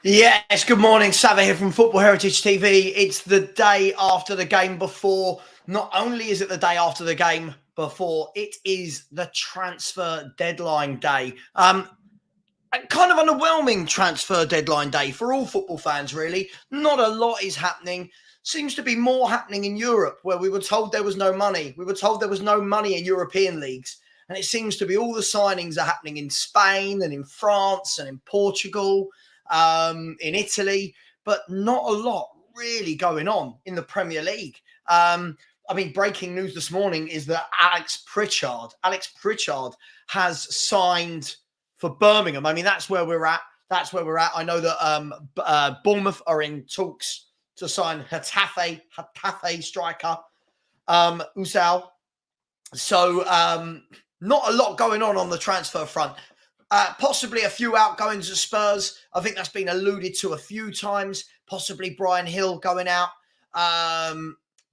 Yes, good morning. Savva here from Football Heritage TV. It's the day after the game before. Not only is it the day after the game before, it is the transfer deadline day. Kind of underwhelming transfer deadline day for all football fans, really. Not a lot is happening. Seems to be more happening in Europe, where we were told there was no money. We were told there was no money in European leagues. And it seems to be all the signings are happening in Spain and in France and in Portugal, in Italy, but not a lot really going on in the Premier League. Breaking news this morning is that Alex Pritchard has signed for Birmingham. I mean, that's where we're at. I know that Bournemouth are in talks to sign Getafe striker Usal. So not a lot going on the transfer front. Possibly a few outgoings at Spurs. I think that's been alluded to a few times. Possibly Brian Hill going out.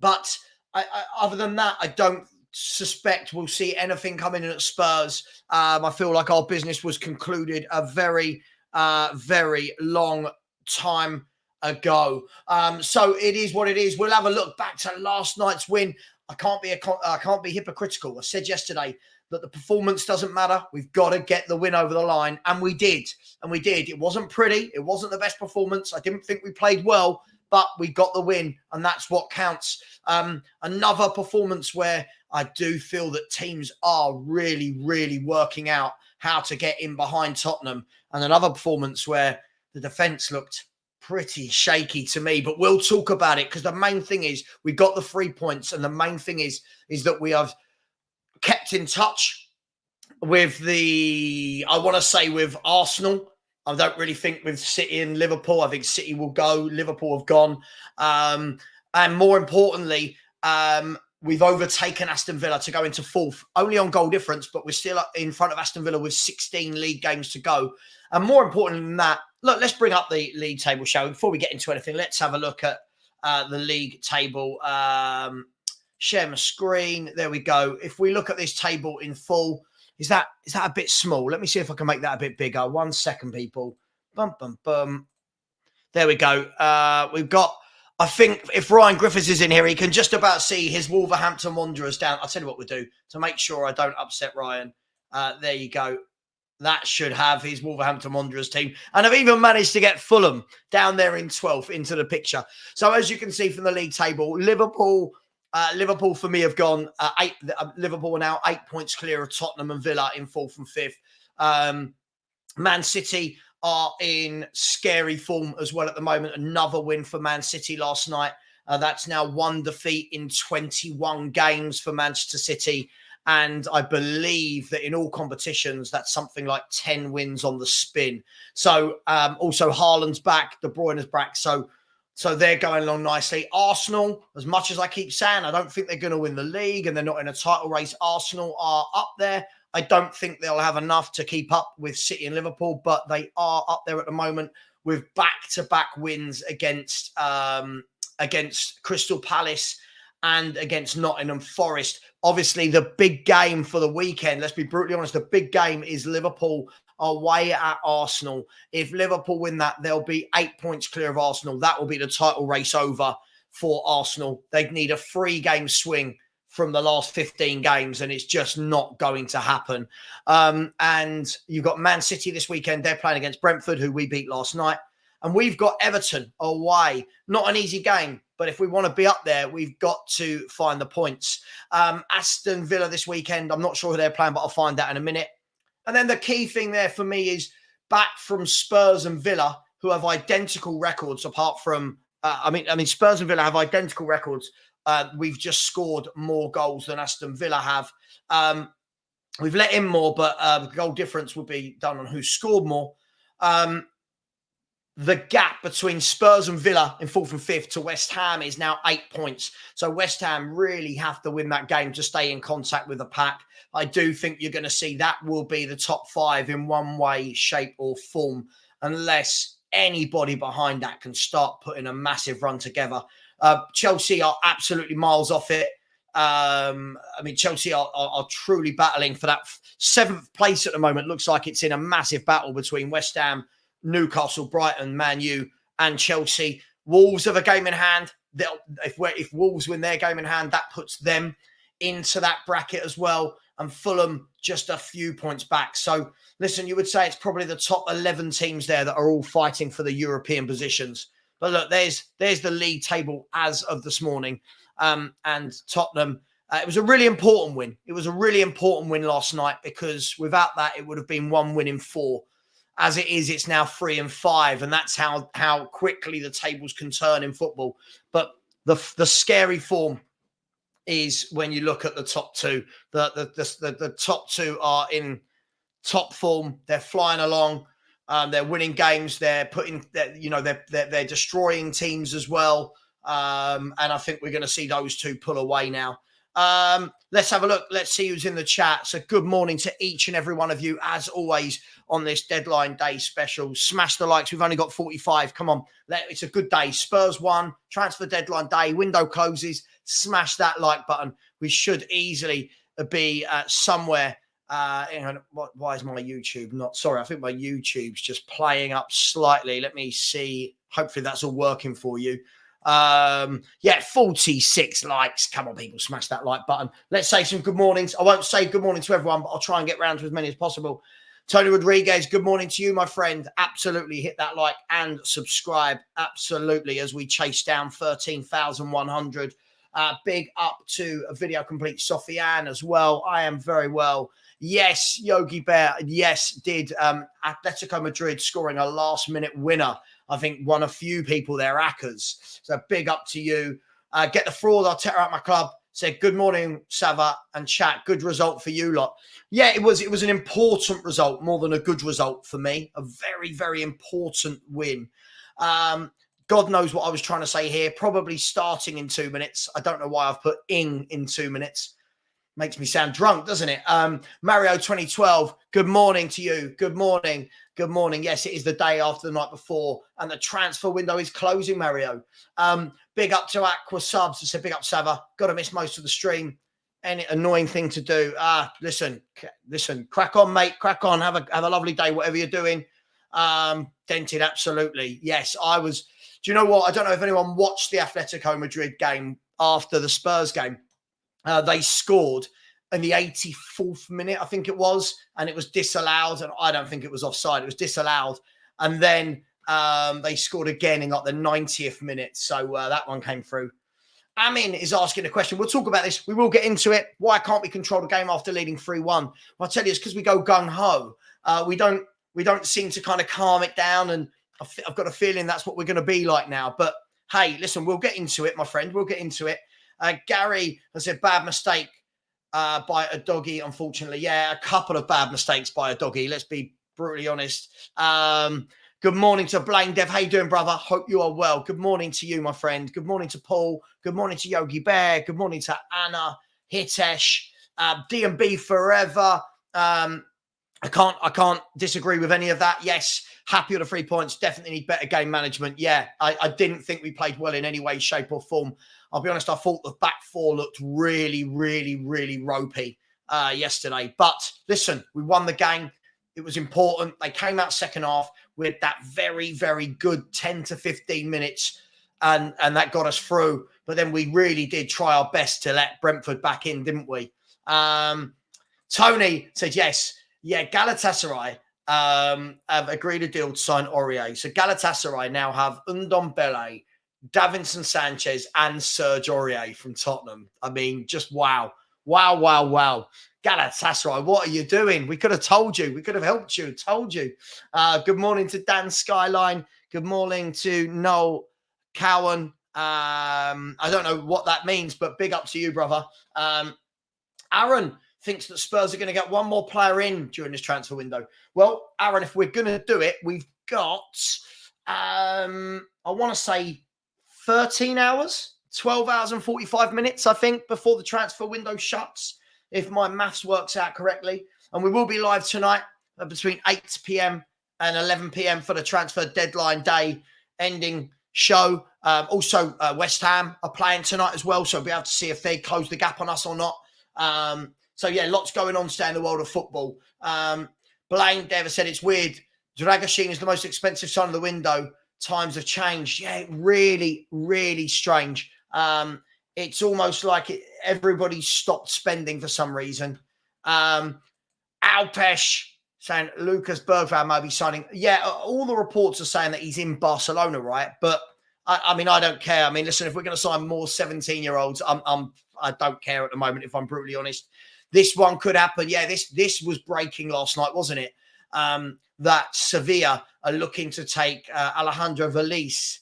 But other than that, I don't suspect we'll see anything coming in at Spurs. I feel like our business was concluded a very, very long time ago. So it is what it is. We'll have a look back to last night's win. I can't be hypocritical. I said yesterday that the performance doesn't matter. We've got to get the win over the line. And we did. It wasn't pretty. It wasn't the best performance. I didn't think we played well, but we got the win. And that's what counts. Another performance where I do feel that teams are really, really working out how to get in behind Tottenham. And another performance where the defence looked pretty shaky to me, but we'll talk about it because the main thing is we got the 3 points, and the main thing is that we have kept in touch with with Arsenal. I don't really think with City and Liverpool. I think City will go. Liverpool have gone. And more importantly, we've overtaken Aston Villa to go into fourth, only on goal difference, but we're still in front of Aston Villa with 16 league games to go. And more important than that, look, let's bring up the league table, shall we? Before we get into anything, let's have a look at the league table. Share my screen. There we go. If we look at this table in full, is that a bit small? Let me see if I can make that a bit bigger. 1 second, people. Bum, bum, bum. There we go. We've got, I think if Ryan Griffiths is in here, he can just about see his Wolverhampton Wanderers down. I'll tell you what we'll do to make sure I don't upset Ryan. There you go. That should have his Wolverhampton Wanderers team. And I've even managed to get Fulham down there in 12th into the picture. So as you can see from the league table, Liverpool for me have gone Liverpool are now 8 points clear of Tottenham and Villa in 4th and 5th. Man City are in scary form as well at the moment. Another win for Man City last night. That's now 1 defeat in 21 games for Manchester City. And I believe that in all competitions, that's something like 10 wins on the spin. So also Haaland's back, De Bruyne's back. So they're going along nicely. Arsenal, as much as I keep saying, I don't think they're going to win the league and they're not in a title race. Arsenal are up there. I don't think they'll have enough to keep up with City and Liverpool, but they are up there at the moment with back-to-back wins against Crystal Palace and against Nottingham Forest. Obviously, the big game for the weekend, let's be brutally honest, the big game is Liverpool away at Arsenal. If Liverpool win that, they'll be 8 points clear of Arsenal. That will be the title race over for Arsenal. They'd need a 3-game swing from the last 15 games, and it's just not going to happen. And you've got Man City this weekend. They're playing against Brentford, who we beat last night. And we've got Everton away. Not an easy game, but if we want to be up there, we've got to find the points. Aston Villa this weekend, I'm not sure who they're playing, but I'll find that in a minute. And then the key thing there for me is back from Spurs and Villa, who have identical records apart from, Spurs and Villa have identical records. We've just scored more goals than Aston Villa have. We've let in more, but the goal difference will be done on who scored more. The gap between Spurs and Villa in 4th and 5th to West Ham is now 8 points. So West Ham really have to win that game to stay in contact with the pack. I do think you're going to see that will be the top 5 in one way, shape or form, unless anybody behind that can start putting a massive run together. Chelsea are absolutely miles off it. Chelsea are truly battling for that 7th place at the moment. Looks like it's in a massive battle between West Ham, Newcastle, Brighton, Man U, and Chelsea. Wolves have a game in hand. If Wolves win their game in hand, that puts them into that bracket as well. And Fulham just a few points back. So, listen, you would say it's probably the top 11 teams there that are all fighting for the European positions. But look, there's the league table as of this morning. And Tottenham, it was a really important win. It was a really important win last night because without that, it would have been 1 win in 4. As it is, it's now 3 and 5, and that's how quickly the tables can turn in football. But the scary form is when you look at the top two. The top two are in top form. They're flying along. They're winning games. They're they're destroying teams as well. And I think we're going to see those two pull away now. Let's have a look. Let's see who's in the chat. So good morning to each and every one of you, as always, on this deadline day special. Smash the likes. We've only got 45. Come on. It's a good day. Spurs won. Transfer deadline day. Window closes. Smash that like button. We should easily be somewhere. Why is my YouTube not? Sorry, I think my YouTube's just playing up slightly. Let me see. Hopefully that's all working for you. 46 likes. Come on, people, smash that like button. Let's say some good mornings. I won't say good morning to everyone, but I'll try and get round to as many as possible. Tony Rodriguez, good morning to you, my friend. Absolutely hit that like and subscribe. Absolutely, as we chase down 13,100. Big up to a video complete Sofiane as well. I am very well. Yes, Yogi Bear. Yes, did Atletico Madrid scoring a last minute winner. I think won a few people their hackers. So big up to you. Get the fraud. I'll tear out my club. Said good morning, Savva and chat. Good result for you lot. Yeah, it was an important result, more than a good result for me. A very, very important win. God knows what I was trying to say here. Probably starting in 2 minutes. I don't know why I've put in 2 minutes. Makes me sound drunk, doesn't it? Mario 2012, good morning to you. Good morning. Good morning. Yes, it is the day after the night before, and the transfer window is closing, Mario. Big up to Aqua Subs. I said big up, Savva. Got to miss most of the stream. Any annoying thing to do. Listen. Crack on, mate. Crack on. Have a lovely day, whatever you're doing. Dented, absolutely. Yes, I was. Do you know what? I don't know if anyone watched the Atletico Madrid game after the Spurs game. They scored in the 84th minute, I think it was, and it was disallowed. And I don't think it was offside. It was disallowed. And then they scored again in like the 90th minute. So that one came through. Amin is asking a question. We'll talk about this. We will get into it. Why can't we control the game after leading 3-1? Well, I'll tell you, it's because we go gung-ho. We don't seem to kind of calm it down. And I've got a feeling that's what we're going to be like now. But hey, listen, we'll get into it, my friend. We'll get into it. Gary has said bad mistake by a doggy, unfortunately. Yeah, a couple of bad mistakes by a doggy. Let's be brutally honest. Good morning to Blaine Dev. How you doing, brother? Hope you are well. Good morning to you, my friend. Good morning to Paul. Good morning to Yogi Bear. Good morning to Anna, Hitesh, D&B forever. I can't disagree with any of that. Yes, happy with the 3 points. Definitely need better game management. Yeah, I didn't think we played well in any way, shape or form. I'll be honest, I thought the back four looked really, really, really ropey yesterday. But listen, we won the game. It was important. They came out second half with that very, very good 10 to 15 minutes, and that got us through. But then we really did try our best to let Brentford back in, didn't we? Tony said, yes. Yeah, Galatasaray have agreed a deal to sign Aurier. So Galatasaray now have Ndombele, Davinson Sanchez and Serge Aurier from Tottenham. I mean, just wow. Wow, wow, wow. Galatasaray, what are you doing? We could have told you. We could have helped you. Told you. Good morning to Dan Skyline. Good morning to Noel Cowan. I don't know what that means, but big up to you, brother. Aaron thinks that Spurs are going to get one more player in during this transfer window. Well, Aaron, if we're going to do it, we've got, I want to say 13 hours, 12 hours and 45 minutes, I think, before the transfer window shuts, if my maths works out correctly. And we will be live tonight between 8 p.m. and 11 p.m. for the transfer deadline day ending show. Also, West Ham are playing tonight as well, so we'll be able to see if they close the gap on us or not. So, yeah, lots going on today in the world of football. Blaine Dever said it's weird Dragashin is the most expensive sign of the window. Times have changed. Yeah, really, really strange. It's almost like everybody stopped spending for some reason. Alpesh saying Lucas Bergvall may be signing. Yeah, all the reports are saying that he's in Barcelona, right? But I mean, I don't care. I mean, listen, if we're going to sign more 17-year-olds, I don't care at the moment, if I'm brutally honest. This one could happen. Yeah, this was breaking last night, wasn't it? That Sevilla are looking to take Alejandro Valise.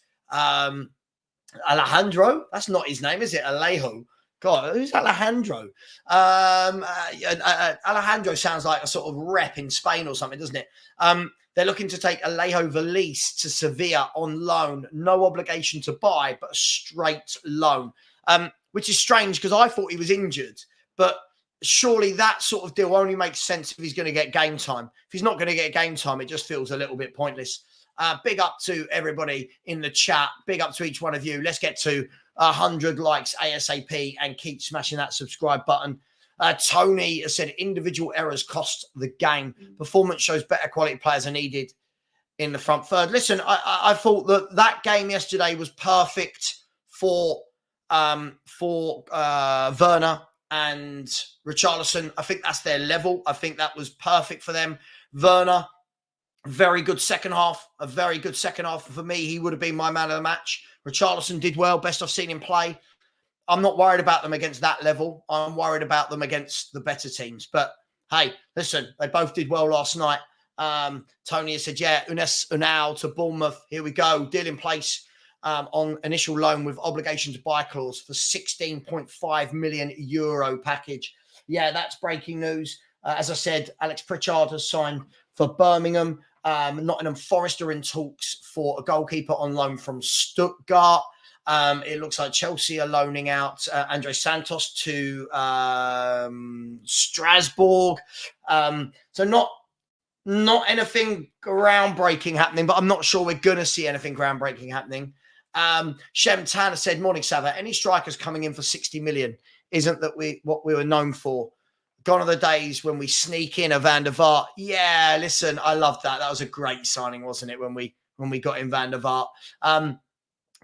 Alejandro? That's not his name, is it? Alejo. God, who's Alejandro? Alejandro sounds like a sort of rep in Spain or something, doesn't it? They're looking to take Alejo Valise to Sevilla on loan. No obligation to buy, but a straight loan, which is strange because I thought he was injured. But surely that sort of deal only makes sense if he's going to get game time. If he's not going to get game time, it just feels a little bit pointless. Big up to everybody in the chat. Big up to each one of you. Let's get to 100 likes ASAP and keep smashing that subscribe button. Tony has said individual errors cost the game. Performance shows better quality players are needed in the front third. Listen, I thought that game yesterday was perfect for Werner and Richarlison. I think that's their level. I think that was perfect for them. Werner, very good second half. A very good second half. For me, he would have been my man of the match. Richarlison did well. Best I've seen him play. I'm not worried about them against that level. I'm worried about them against the better teams. But hey, listen, they both did well last night. Tony has said, yeah, Unes Unal to Bournemouth. Here we go. Deal in place on initial loan with obligation to buy clause for 16.5 million euro package. Yeah, that's breaking news. As I said, Alex Pritchard has signed for Birmingham. Nottingham Forest are in talks for a goalkeeper on loan from Stuttgart. It looks like Chelsea are loaning out Andre Santos to Strasbourg. So not anything groundbreaking happening, but I'm not sure we're going to see anything groundbreaking happening. Shem Tanner said, morning, Savva. Any strikers coming in for 60 million isn't that what we were known for. Gone are the days when we sneak in a Van der Vaart. Yeah, listen, I loved that. That was a great signing, wasn't it, when we got in Van der Vaart.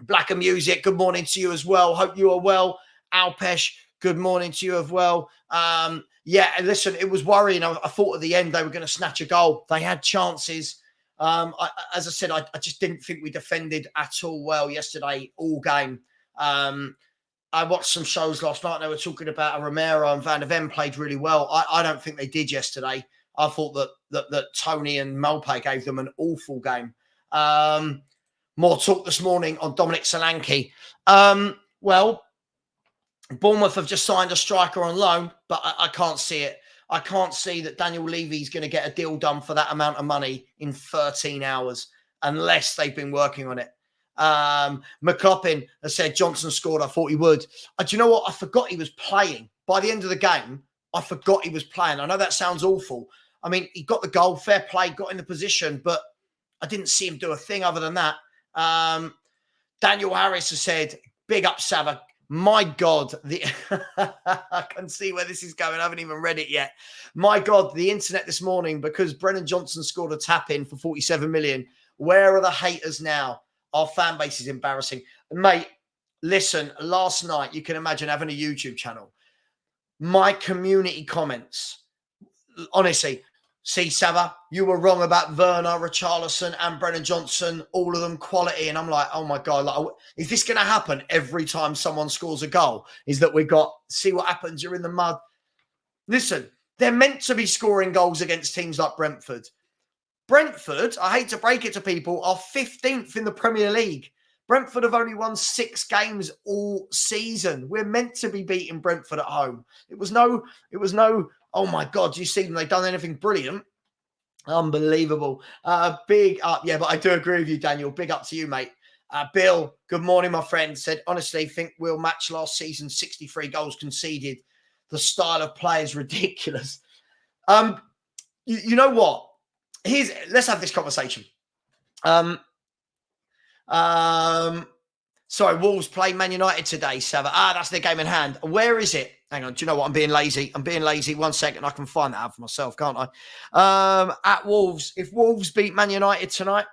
Black and Music, good morning to you as well. Hope you are well. Alpesh, good morning to you as well. Yeah, listen, it was worrying. I thought at the end they were going to snatch a goal. They had chances. As I said, I just didn't think we defended at all well yesterday, all game. I watched some shows last night and they were talking about Romero and Van de Ven played really well. I don't think they did yesterday. I thought that Tony and Malpe gave them an awful game. More talk this morning on Dominic Solanke. Well, Bournemouth have just signed a striker on loan, but I can't see it. I can't see that Daniel Levy's going to get a deal done for that amount of money in 13 hours unless they've been working on it. McCloppin has said Johnson scored. I thought he would. Do you know what? I forgot he was playing. By the end of the game, I forgot he was playing. I know that sounds awful. I mean, he got the goal, fair play, got in the position, but I didn't see him do a thing other than that. Daniel Harris has said, big up, Savva. My God, I can see where this is going. I haven't even read it yet. My God, the internet this morning, because Brennan Johnson scored a tap-in for 47 million. Where are the haters now? Our fan base is embarrassing. Mate, listen, last night, you can imagine having a YouTube channel. My community comments, honestly, see, Savva, you were wrong about Werner, Richarlison and Brennan Johnson, all of them quality. And I'm like, oh my God, like, is this going to happen every time someone scores a goal? Is that we've got, see what happens, you're in the mud. Listen, they're meant to be scoring goals against teams like Brentford. Brentford, I hate to break it to people, are 15th in the Premier League. Brentford have only won 6 games all season. We're meant to be beating Brentford at home. It was no, oh my God, you see them, they've done anything brilliant. Unbelievable. Big up. Yeah, but I do agree with you, Daniel. Big up to you, mate. Bill, good morning, my friend. Said, honestly, think we'll match last season's 63 goals conceded. The style of play is ridiculous. You know what? Let's have this conversation. Sorry, Wolves play Man United today, Savva. That's their game in hand. Where is it? Hang on. Do you know what? I'm being lazy. 1 second. I can find that out for myself, can't I? At Wolves. If Wolves beat Man United tonight,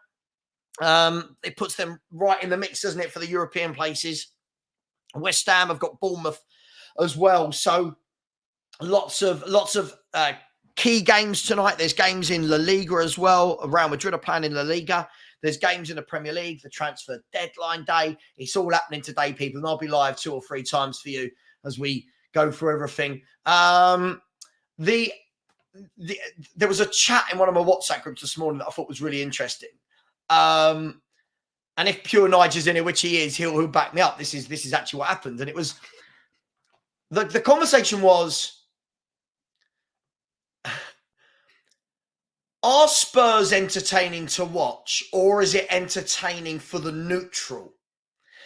it puts them right in the mix, doesn't it, for the European places? West Ham have got Bournemouth as well. So lots of key games tonight. There's games in La Liga as well. Real Madrid are playing in La Liga. There's games in the Premier League, the transfer deadline day. It's all happening today, people. And I'll be live 2 or 3 times for you as we go through everything. There was a chat in one of my WhatsApp groups this morning that I thought was really interesting. And if Pure Nigel's in it, which he is, he'll back me up. This is actually what happened. And it was the conversation was, are Spurs entertaining to watch, or is it entertaining for the neutral?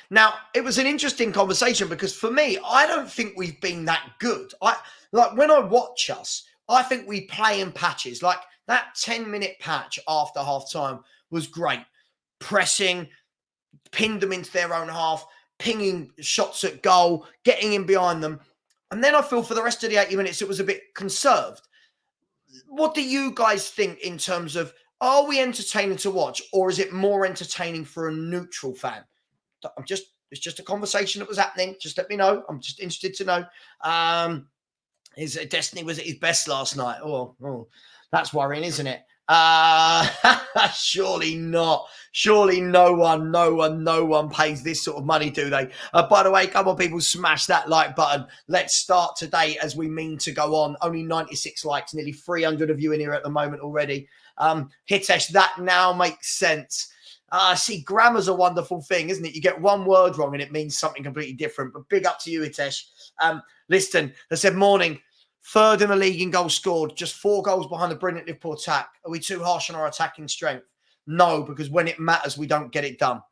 Now, it was an interesting conversation because for me, I don't think we've been that good. When I watch us, I think we play in patches. Like that 10-minute patch after half-time was great. Pressing, pinned them into their own half, pinging shots at goal, getting in behind them. And then I feel for the rest of the 80 minutes, it was a bit conserved. What do you guys think in terms of, are we entertaining to watch, or is it more entertaining for a neutral fan? It's just a conversation that was happening. Just let me know. I'm just interested to know. His Destiny was at his best last night. Oh, that's worrying, isn't it? Surely not. Surely no one pays this sort of money, do they? By the way, come on, people, smash that like button. Let's start today as we mean to go on. Only 96 likes, nearly 300 of you in here at the moment already. Hitesh, that now makes sense. See, grammar's a wonderful thing, isn't it? You get one word wrong and it means something completely different. But big up to you, Hitesh. Listen, they said, morning. 3rd in the league in goals scored, just 4 goals behind the brilliant Liverpool attack. Are we too harsh on our attacking strength? No, because when it matters, we don't get it done.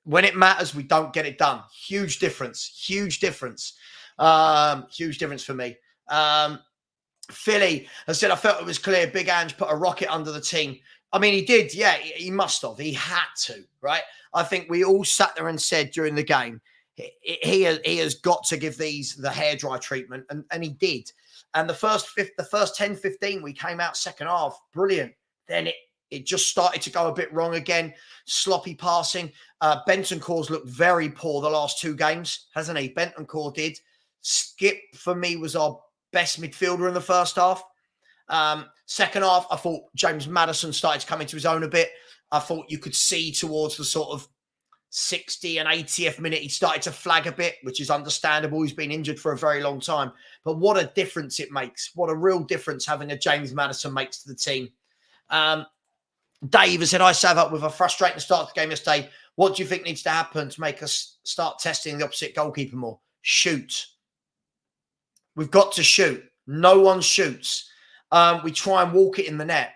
When it matters, we don't get it done. Huge difference. Huge difference for me. Philly has said, I felt it was clear Big Ange put a rocket under the team. I mean, he did. Yeah, he must have. He had to, right? I think we all sat there and said during the game, he has got to give these the hairdryer treatment, and he did. And the first 10, 15, we came out second half, brilliant. Then it just started to go a bit wrong again, sloppy passing. Bentancur's looked very poor the last 2 games, hasn't he? Bentancur did. Skip, for me, was our best midfielder in the first half. Second half, I thought James Maddison started to come into his own a bit. I thought you could see towards the sort of 60 and 80th minute, he started to flag a bit, which is understandable. He's been injured for a very long time. But what a difference it makes. What a real difference having a James Maddison makes to the team. Dave has said, I sat up with a frustrating start to the game yesterday. What do you think needs to happen to make us start testing the opposite goalkeeper more? Shoot. We've got to shoot. No one shoots. We try and walk it in the net.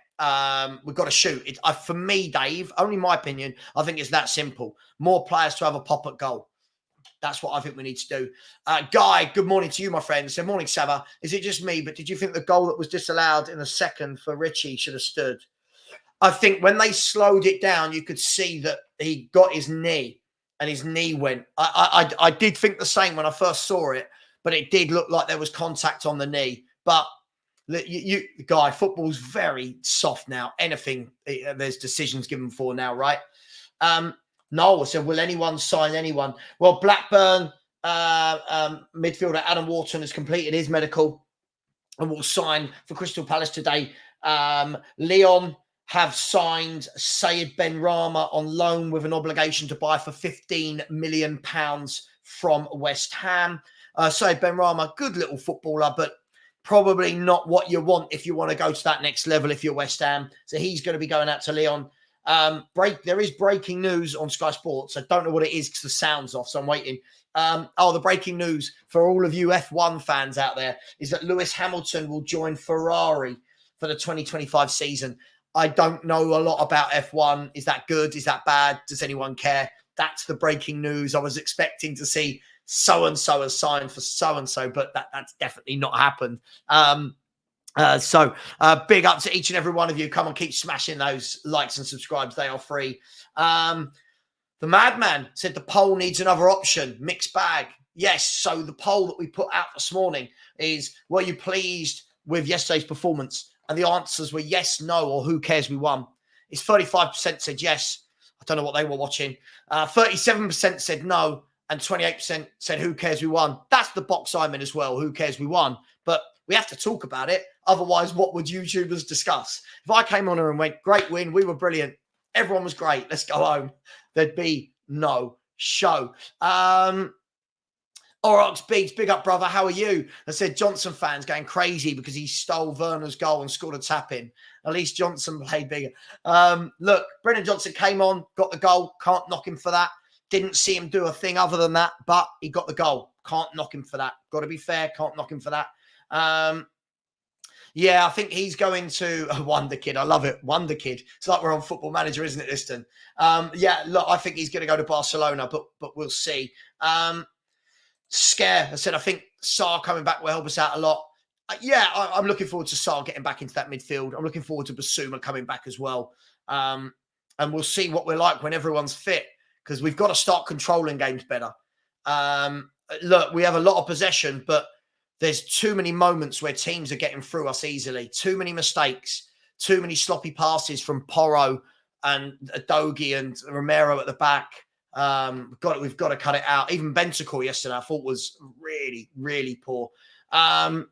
We've got to shoot. For me, Dave, only my opinion, I think it's that simple. More players to have a pop at goal. That's what I think we need to do. Guy, good morning to you, my friend. So, morning, Savva. Is it just me, but did you think the goal that was disallowed in the second for Richie should have stood? I think when they slowed it down, you could see that he got his knee and his knee went. I did think the same when I first saw it, but it did look like there was contact on the knee. But Guy, football's very soft now. Anything, there's decisions given for now, right? Noel said, will anyone sign anyone? Well, Blackburn midfielder Adam Wharton has completed his medical and will sign for Crystal Palace today. Leon have signed Sayed Benrahma on loan with an obligation to buy for £15 million from West Ham. Sayed Benrahma, good little footballer, but probably not what you want if you want to go to that next level if you're West Ham. So he's going to be going out to Leon. There is breaking news on Sky Sports. I don't know what it is because the sound's off, so I'm waiting. The breaking news for all of you F1 fans out there is that Lewis Hamilton will join Ferrari for the 2025 season. I don't know a lot about F1. Is that good? Is that bad? Does anyone care? That's the breaking news. I was expecting to see so-and-so has signed for so-and-so, but that's definitely not happened. So big up to each and every one of you. Come on, keep smashing those likes and subscribes. They are free. The Madman said the poll needs another option. Mixed bag. Yes. So the poll that we put out this morning is, were you pleased with yesterday's performance? And the answers were yes, no, or who cares we won. It's 35% said yes. I don't know what they were watching. 37% said no. And 28% said who cares we won. That's the box I'm in as well. Who cares we won? But we have to talk about it. Otherwise, what would YouTubers discuss? If I came on here and went, great win, we were brilliant, everyone was great, let's go home, there'd be no show. Orox Beats, big up, brother. How are you? I said Johnson fans going crazy because he stole Werner's goal and scored a tap in. At least Johnson played bigger. Look, Brendan Johnson came on, got the goal. Can't knock him for that. Didn't see him do a thing other than that, but he got the goal. Can't knock him for that. Got to be fair. Can't knock him for that. Yeah, I think he's going to Wonder Kid. I love it. Wonder Kid. It's like we're on Football Manager, isn't it, Liston? Yeah, look, I think he's going to go to Barcelona, but we'll see. Scare. I said, I think Sarr coming back will help us out a lot. Yeah, I'm looking forward to Sarr getting back into that midfield. I'm looking forward to Basuma coming back as well. And we'll see what we're like when everyone's fit, because we've got to start controlling games better. Look, we have a lot of possession, but there's too many moments where teams are getting through us easily. Too many mistakes, too many sloppy passes from Porro and Adogi and Romero at the back. We've got to cut it out. Even Bentancur yesterday, I thought was really, really poor. Let's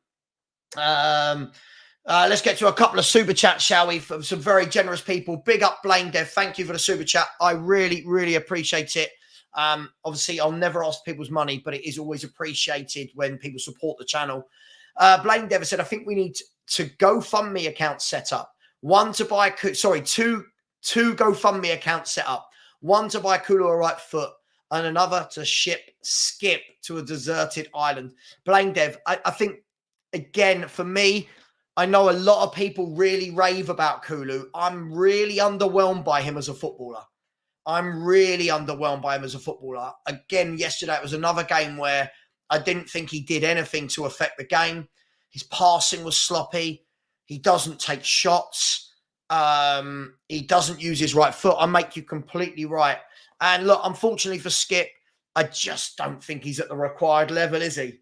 get to a couple of super chats, shall we? From some very generous people. Big up, Blaine Dev. Thank you for the super chat. I really, really appreciate it. Obviously, I'll never ask people's money, but it is always appreciated when people support the channel. Blaine Dev said, I think we need to GoFundMe account set up. Two GoFundMe accounts set up. One to buy Kulu a right foot and another to skip to a deserted island. Blaine Dev, I think, again, for me, I know a lot of people really rave about Kulu. I'm really underwhelmed by him as a footballer. Again, yesterday it was another game where I didn't think he did anything to affect the game. His passing was sloppy. He doesn't take shots. He doesn't use his right foot. I make you completely right. And look, unfortunately for Skip, I just don't think he's at the required level, is he?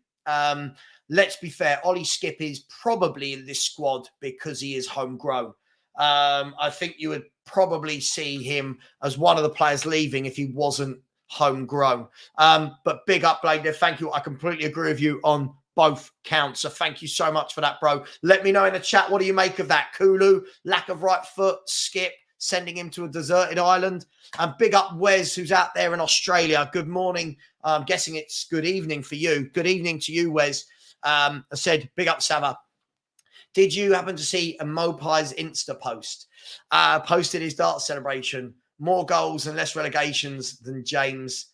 Let's be fair. Ollie Skip is probably in this squad because he is homegrown. I think you would probably see him as one of the players leaving if he wasn't homegrown. But big up, Blader. Thank you. I completely agree with you on both counts. So thank you so much for that, bro. Let me know in the chat, what do you make of that? Kulu, lack of right foot, Skip, sending him to a deserted island. And big up Wes, who's out there in Australia. Good morning. I'm guessing it's good evening for you. Good evening to you, Wes. I said, big up, Savva. Did you happen to see a Mopai's Insta post? Posted his dart celebration. More goals and less relegations than James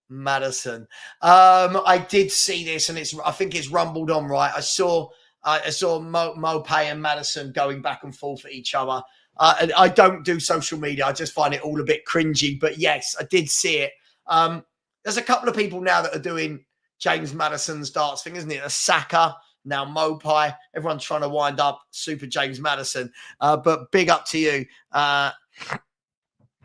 Maddison. I did see this, and I think it's rumbled on, right? I saw Mopai and Maddison going back and forth at each other. I don't do social media. I just find it all a bit cringy. But yes, I did see it. There's a couple of people now that are doing James Maddison's darts thing, isn't it? A Saka, now Mopai. Everyone's trying to wind up Super James Maddison. But big up to you.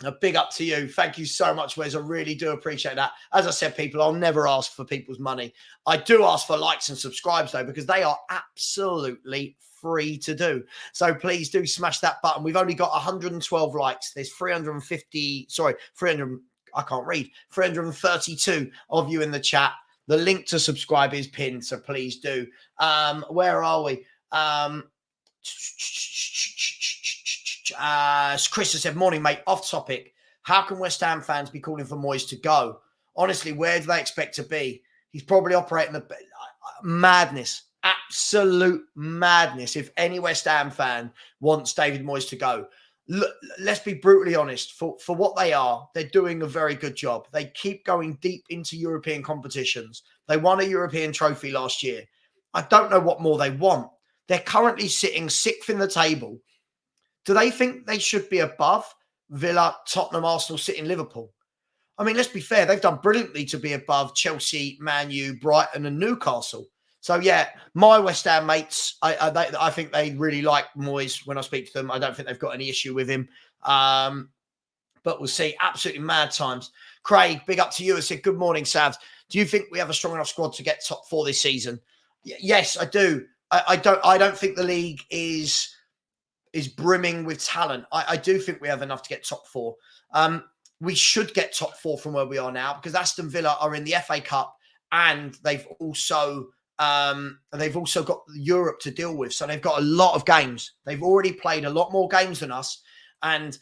A big up to you. Thank you so much, Wes. I really do appreciate that. As I said, people, I'll never ask for people's money. I do ask for likes and subscribes, though, because they are absolutely free to do. So please do smash that button. We've only got 112 likes. There's 332 of you in the chat. The link to subscribe is pinned, so please do. Where are we? Chris has said, morning, mate. Off topic. How can West Ham fans be calling for Moyes to go? Honestly, where do they expect to be? He's probably operating the madness, absolute madness. If any West Ham fan wants David Moyes to go, let's be brutally honest. For what they are, they're doing a very good job. They keep going deep into European competitions. They won a European trophy last year. I don't know what more they want. They're currently sitting sixth in the table. Do they think they should be above Villa, Tottenham, Arsenal, City, and Liverpool? I mean, let's be fair. They've done brilliantly to be above Chelsea, Man U, Brighton, and Newcastle. So, yeah, my West Ham mates, I think they really like Moyes when I speak to them. I don't think they've got any issue with him. But we'll see. Absolutely mad times. Craig, big up to you. I said, good morning, Savs. Do you think we have a strong enough squad to get top 4 this season? Yes, I do. I don't think the league is brimming with talent. I do think we have enough to get top 4. We should get top 4 from where we are now, because Aston Villa are in the FA Cup, and they've also got Europe to deal with. So they've got a lot of games. They've already played a lot more games than us, and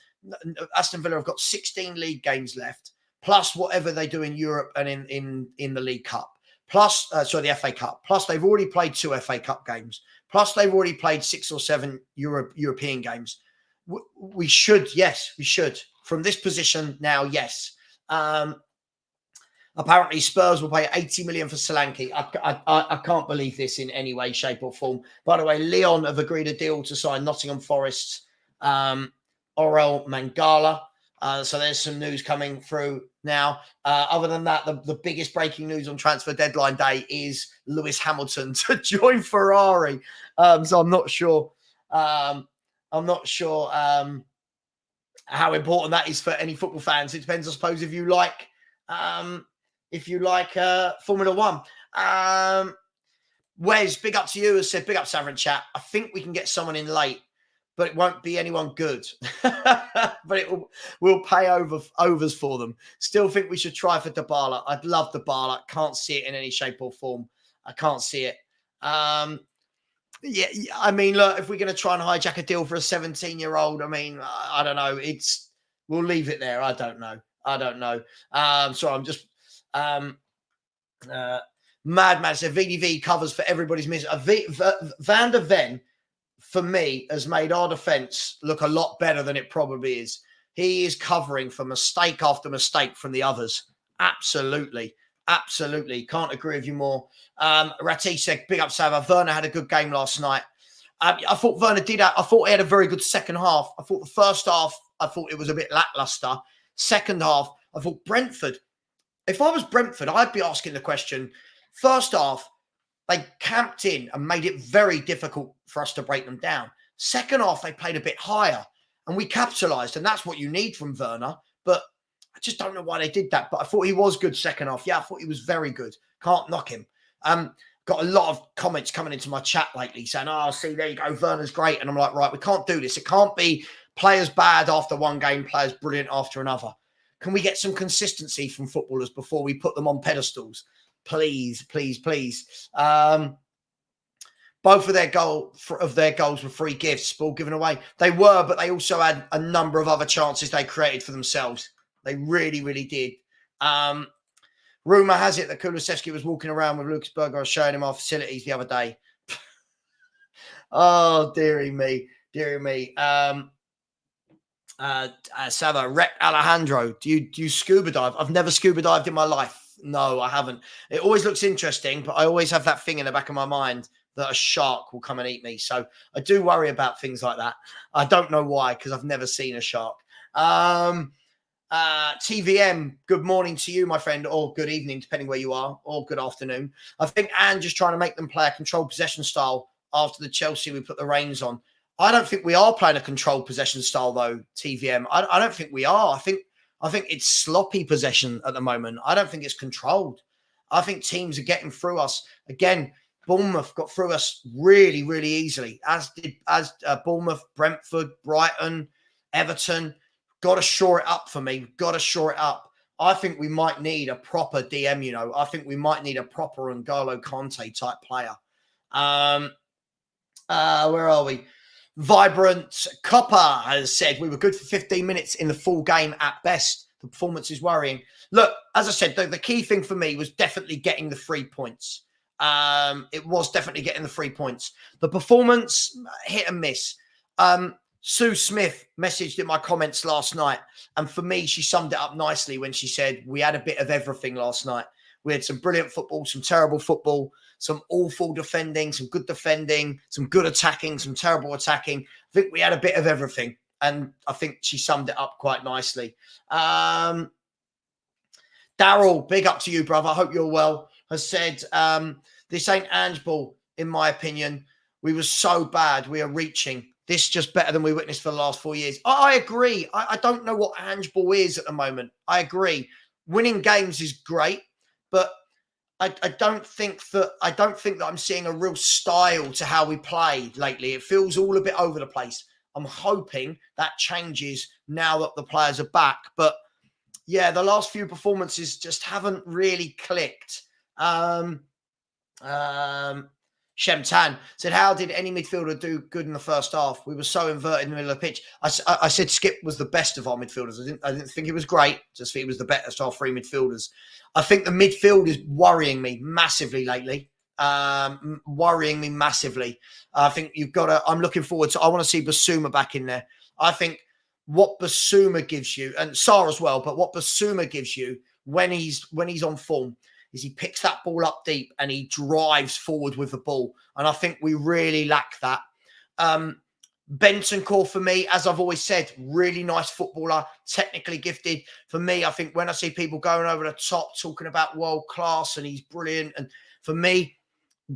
Aston Villa have got 16 league games left, plus whatever they do in Europe and in the League Cup. Plus, the FA Cup. Plus, they've already played 2 FA Cup games. Plus, they've already played 6 or 7 European games. We should, yes, we should. From this position now, yes. Apparently, Spurs will pay 80 million for Solanke. I can't believe this in any way, shape, or form. By the way, Lyon have agreed a deal to sign Nottingham Forest's Orel Mangala. So there's some news coming through now. Other than that, the biggest breaking news on transfer deadline day is Lewis Hamilton to join Ferrari. So I'm not sure. How important that is for any football fans. It depends, I suppose, if you like Formula One. Wes, big up to you. As said, big up Savva in chat. I think we can get someone in late, but it won't be anyone good. But we'll pay overs for them. Still think we should try for Dybala. I'd love Dybala. Can't see it in any shape or form. I can't see it. Yeah, I mean, look, if we're going to try and hijack a deal for a 17-year-old, I mean, I don't know. We'll leave it there. I don't know. So I'm just Madman said VDV covers for everybody's miss. Van der Ven, for me, has made our defence look a lot better than it probably is. He is covering for mistake after mistake from the others. Absolutely. Can't agree with you more. Rati said, big up Savva. Werner had a good game last night. I thought Werner I thought he had a very good second half. I thought the first half, I thought it was a bit lackluster. Second half, I thought Brentford. If I was Brentford, I'd be asking the question. First half, they camped in and made it very difficult for us to break them down. Second half, they played a bit higher and we capitalised. And that's what you need from Werner. But I just don't know why they did that. But I thought he was good second half. Yeah, I thought he was very good. Can't knock him. Got a lot of comments coming into my chat lately saying, oh, see, there you go, Werner's great. And I'm like, right, we can't do this. It can't be players bad after one game, players brilliant after another. Can we get some consistency from footballers before we put them on pedestals? Please. Both of their goals were free gifts, ball given away. They were, but they also had a number of other chances they created for themselves. They really, really did. Rumour has it that Kulusevski was walking around with Lucas Berger showing him our facilities the other day. Oh, dearie me. Savva, Rec Alejandro, do you scuba dive? I've never scuba dived in my life. No, I haven't. It always looks interesting, but I always have that thing in the back of my mind that a shark will come and eat me. So I do worry about things like that. I don't know why, because I've never seen a shark. TVM, good morning to you, my friend, or good evening, depending where you are, or good afternoon. I think Ange is trying to make them play a controlled possession style after the Chelsea we put the reins on. I don't think we are playing a controlled possession style, though, TVM. I don't think we are. I think it's sloppy possession at the moment. I don't think it's controlled. I think teams are getting through us. Again, Bournemouth got through us really, really easily, as did Bournemouth, Brentford, Brighton, Everton. Got to shore it up for me. Got to shore it up. I think we might need a proper DM, I think we might need a proper N'Golo Conte type player. Where are we? Vibrant Copper has said we were good for 15 minutes in the full game at best. The performance is worrying. Look, as I said, the key thing for me was definitely getting the 3 points. It was definitely getting the 3 points. The performance, hit and miss. Sue Smith messaged in my comments last night. And for me, she summed it up nicely when she said, we had a bit of everything last night. We had some brilliant football, some terrible football, some awful defending, some good attacking, some terrible attacking. I think we had a bit of everything. And I think she summed it up quite nicely. Daryl, big up to you, brother. I hope you're well. Has said, this ain't Ange ball, in my opinion. We were so bad. We are reaching. This just better than we witnessed for the last 4 years. I agree. I don't know what Ange ball is at the moment. I agree. winning games is great, but I don't think that I'm seeing a real style to how we play lately. It feels all a bit over the place. I'm hoping that changes now that the players are back. But yeah, the last few performances just haven't really clicked. Shemtan said, how did any midfielder do good in the first half? We were so inverted in the middle of the pitch. I said Skip was the best of our midfielders. I didn't think he was great. Just think he was the best of our three midfielders. I think the midfield is worrying me massively lately. Worrying me massively. I think you've got to, I'm looking forward to, I want to see Basuma back in there. I think what Basuma gives you, and Sarr as well, but what Basuma gives you when he's on form, is he picks that ball up deep and he drives forward with the ball. And I think we really lack that. Bentancur, for me, as I've always said, really nice footballer, technically gifted. For me, I think when I see people going over the top, talking about world class and he's brilliant, and for me,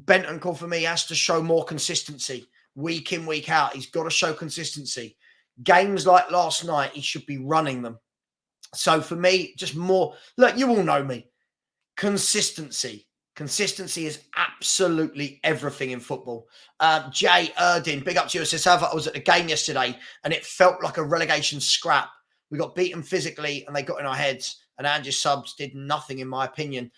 Bentancur, for me, has to show more consistency. Week in, week out, he's got to show consistency. Games like last night, he should be running them. So for me, just more, look, you all know me. Consistency. Consistency is absolutely everything in football. Jay Erdin, big up to you. Says, Savva, I was at the game yesterday and it felt like a relegation scrap. We got beaten physically and they got in our heads, and Ange's subs did nothing, in my opinion.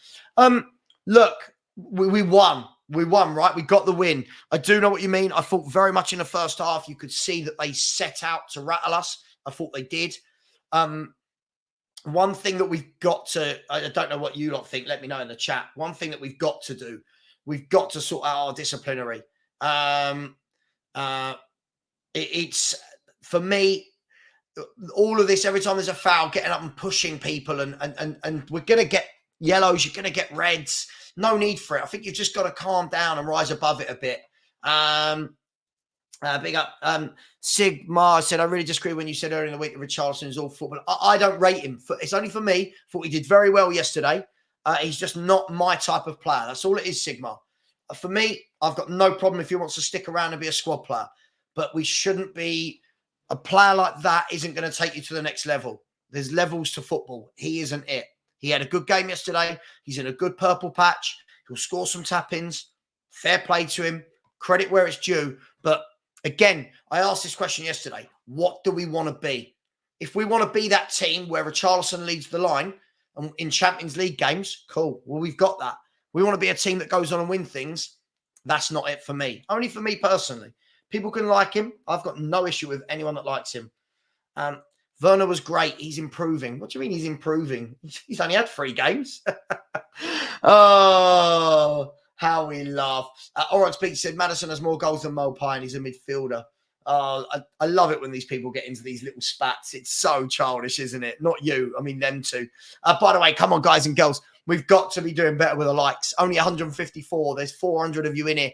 Look, we won. We won, right? We got the win. I do know what you mean. I thought very much in the first half, you could see that they set out to rattle us. I thought they did. One thing that we've got to, I don't know what you lot think, let me know in the chat. One thing that we've got to do, we've got to sort out our disciplinary. It's, for me, all of this, every time there's a foul, getting up and pushing people, and we're going to get yellows, you're going to get reds. No need for it. I think you've just got to calm down and rise above it a bit. Big up. Sigma said, I really disagree when you said earlier in the week that Richarlison is all football. I don't rate him. It's only for me. Thought he did very well yesterday. He's just not my type of player. That's all it is, Sigma. For me, I've got no problem if he wants to stick around and be a squad player. But we shouldn't be, a player like that isn't going to take you to the next level. There's levels to football. He isn't it. He had a good game yesterday. He's in a good purple patch. He'll score some tap-ins. Fair play to him. Credit where it's due. But again, I asked this question yesterday. What do we want to be? If we want to be that team where Richarlison leads the line and in Champions League games, cool. Well, we've got that. We want to be a team that goes on and win things. That's not it for me. Only for me personally. People can like him. I've got no issue with anyone that likes him. Werner was great. He's improving. What do you mean he's improving? He's only had 3 games. Oh, how we laugh. Orange Beach said, Maddison has more goals than Mopai and he's a midfielder. I love it when these people get into these little spats. It's so childish, isn't it? Not you. I mean, them too. By the way, come on, guys and girls. We've got to be doing better with the likes. Only 154. There's 400 of you in here.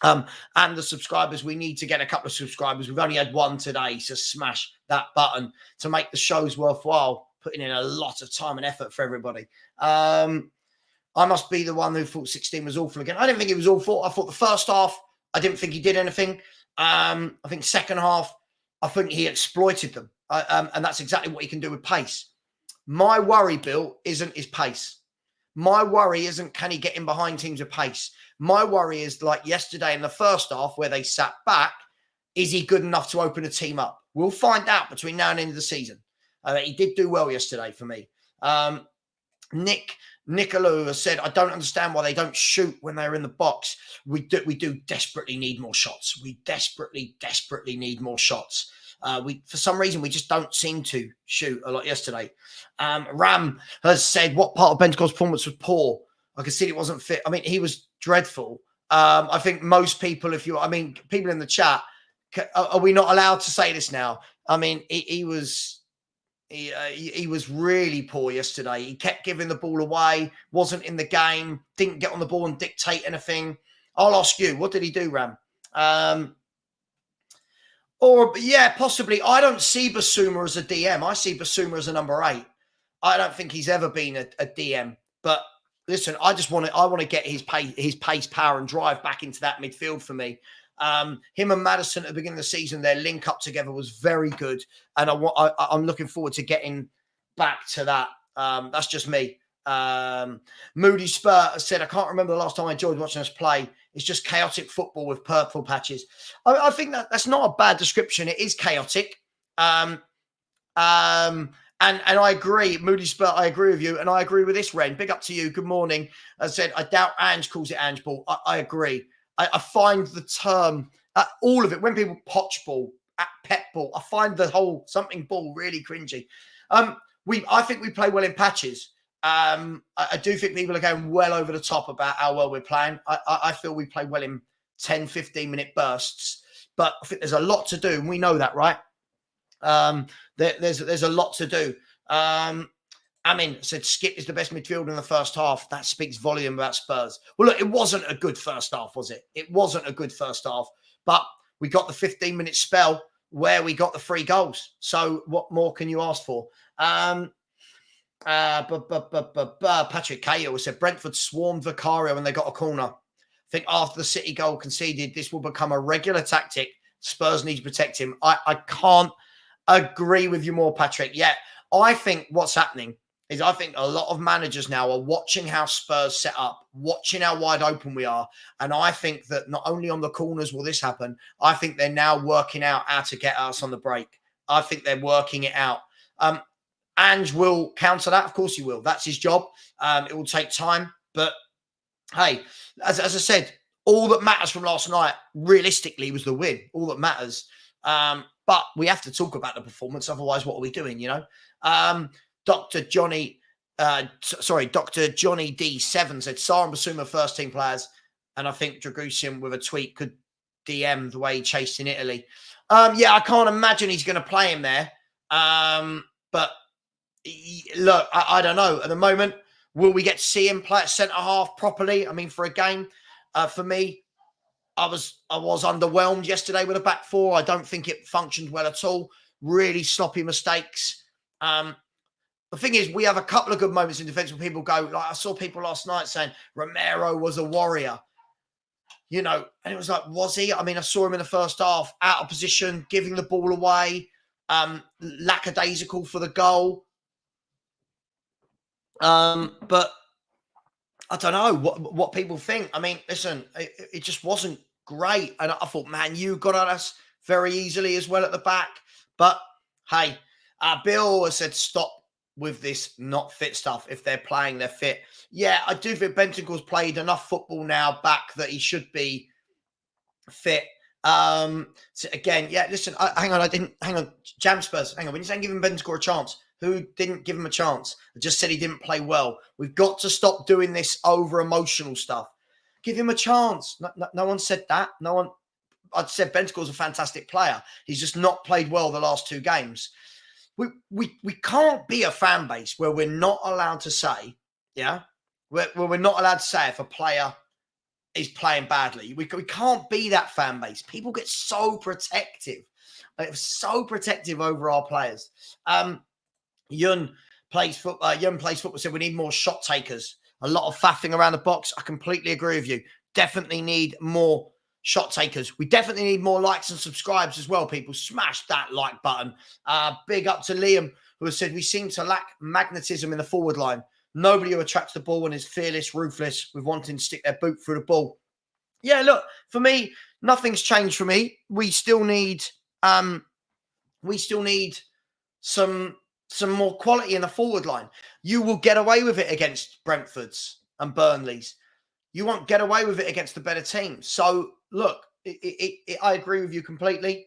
And the subscribers, we need to get a couple of subscribers. We've only had 1 today, so smash that button to make the shows worthwhile, putting in a lot of time and effort for everybody. I must be the one who thought 16 was awful again. I didn't think it was awful. I thought the first half, I didn't think he did anything. I think second half, I think he exploited them. And that's exactly what he can do with pace. My worry, Bill, isn't his pace. My worry isn't can he get in behind teams with pace. My worry is like yesterday in the first half where they sat back, is he good enough to open a team up? We'll find out between now and the end of the season. He did do well yesterday for me. Nicolou has said, I don't understand why they don't shoot when they're in the box. We do desperately need more shots. We desperately need more shots. For some reason, we just don't seem to shoot a lot yesterday. Ram has said, what part of Bentancur's performance was poor? I could see it wasn't fit. I mean, he was dreadful. I think most people, people in the chat, are we not allowed to say this now? I mean, he was really poor yesterday. He kept giving the ball away, wasn't in the game, didn't get on the ball and dictate anything. I'll ask you, what did he do, Ram? Yeah, possibly. I don't see Basuma as a DM. I see Basuma as a number 8. I don't think he's ever been a DM. But listen, I want to get his pace, power, and drive back into that midfield for me. Him and Maddison at the beginning of the season, their link up together was very good, and I'm looking forward to getting back to that. That's just me. Moody Spur said, I can't remember the last time I enjoyed watching us play. It's just chaotic football with purple patches. I think that's not a bad description. It is chaotic. And I agree, Moody Spur, I agree with you. And I agree with this, Ren. Big up to you. Good morning. I said, I doubt Ange calls it Ange ball. I agree. I find the term, all of it, when people potch ball, pep ball, I find the whole something ball really cringy. I think we play well in patches. I do think people are going well over the top about how well we're playing. I feel we play well in 10, 15-minute bursts. But I think there's a lot to do, and we know that, right? There's a lot to do. Amin said Skip is the best midfielder in the first half. That speaks volume about Spurs. Well, look, it wasn't a good first half, was it? It wasn't a good first half. But we got the 15-minute spell where we got the 3 goals. So what more can you ask for? Patrick Cahill said Brentford swarmed Vicario when they got a corner. I think after the City goal conceded, this will become a regular tactic. Spurs need to protect him. I can't agree with you more, Patrick. Yeah, I think what's happening is I think a lot of managers now are watching how Spurs set up, watching how wide open we are. And I think that not only on the corners will this happen, I think they're now working out how to get us on the break. I think they're working it out. Ange will counter that. Of course he will. That's his job. It will take time. But, hey, as I said, all that matters from last night, realistically, was the win. All that matters. But we have to talk about the performance. Otherwise, what are we doing, you know? Dr. Johnny D7 said, Sarr and Basuma first-team players. And I think Dragusin with a tweet could DM the way he chased in Italy. Yeah, I can't imagine he's going to play him there. But look, I don't know. At the moment, will we get to see him play at centre-half properly? I mean, for a game, for me, I was underwhelmed yesterday with a back 4. I don't think it functioned well at all. Really sloppy mistakes. The thing is, we have a couple of good moments in defence where people go, like I saw people last night saying Romero was a warrior. You know, and it was like, was he? I mean, I saw him in the first half, out of position, giving the ball away, lackadaisical for the goal. But I don't know what people think. I mean, listen, it just wasn't great. And I thought, man, you got at us very easily as well at the back. But, hey, Bill has said stop with this not fit stuff. If they're playing, they're fit. Yeah, I do think Bentancur's played enough football now back that he should be fit. So again, yeah, listen, hang on, Jam Spurs, hang on. When you're saying giving Bentancur a chance, who didn't give him a chance? I just said he didn't play well. We've got to stop doing this over-emotional stuff. Give him a chance. No one said that. No one. I'd said Bentancur's a fantastic player. He's just not played well the last 2 games. We can't be a fan base where we're not allowed to say, yeah, where we're not allowed to say if a player is playing badly. We can't be that fan base. People get so protective. So protective over our players. Yun plays football, said we need more shot takers. A lot of faffing around the box. I completely agree with you. Definitely need more shot takers. We definitely need more likes and subscribes as well, people. Smash that like button. Big up to Liam, who has said we seem to lack magnetism in the forward line. Nobody who attracts the ball and is fearless, ruthless with wanting to stick their boot through the ball. Yeah, look, for me, nothing's changed for me. We still need some more quality in the forward line. You will get away with it against Brentford's and Burnley's. You won't get away with it against the better teams. So, look, I agree with you completely.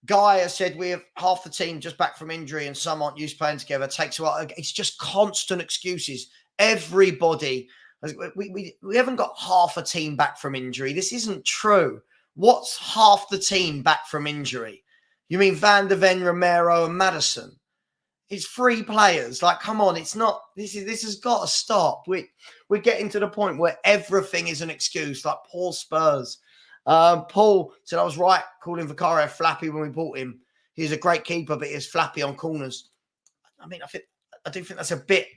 Guy has said we have half the team just back from injury and some aren't used to playing together. It takes a while. It's just constant excuses. Everybody, we haven't got half a team back from injury. This isn't true. What's half the team back from injury? You mean Van der Ven, Romero and Maddison? It's 3 players. Like, come on, it's not. This has got to stop. We're getting to the point where everything is an excuse. Like poor Spurs. Paul said I was right calling Vicario flappy when we bought him. He's a great keeper, but he's flappy on corners. I mean, I do think that's a bit.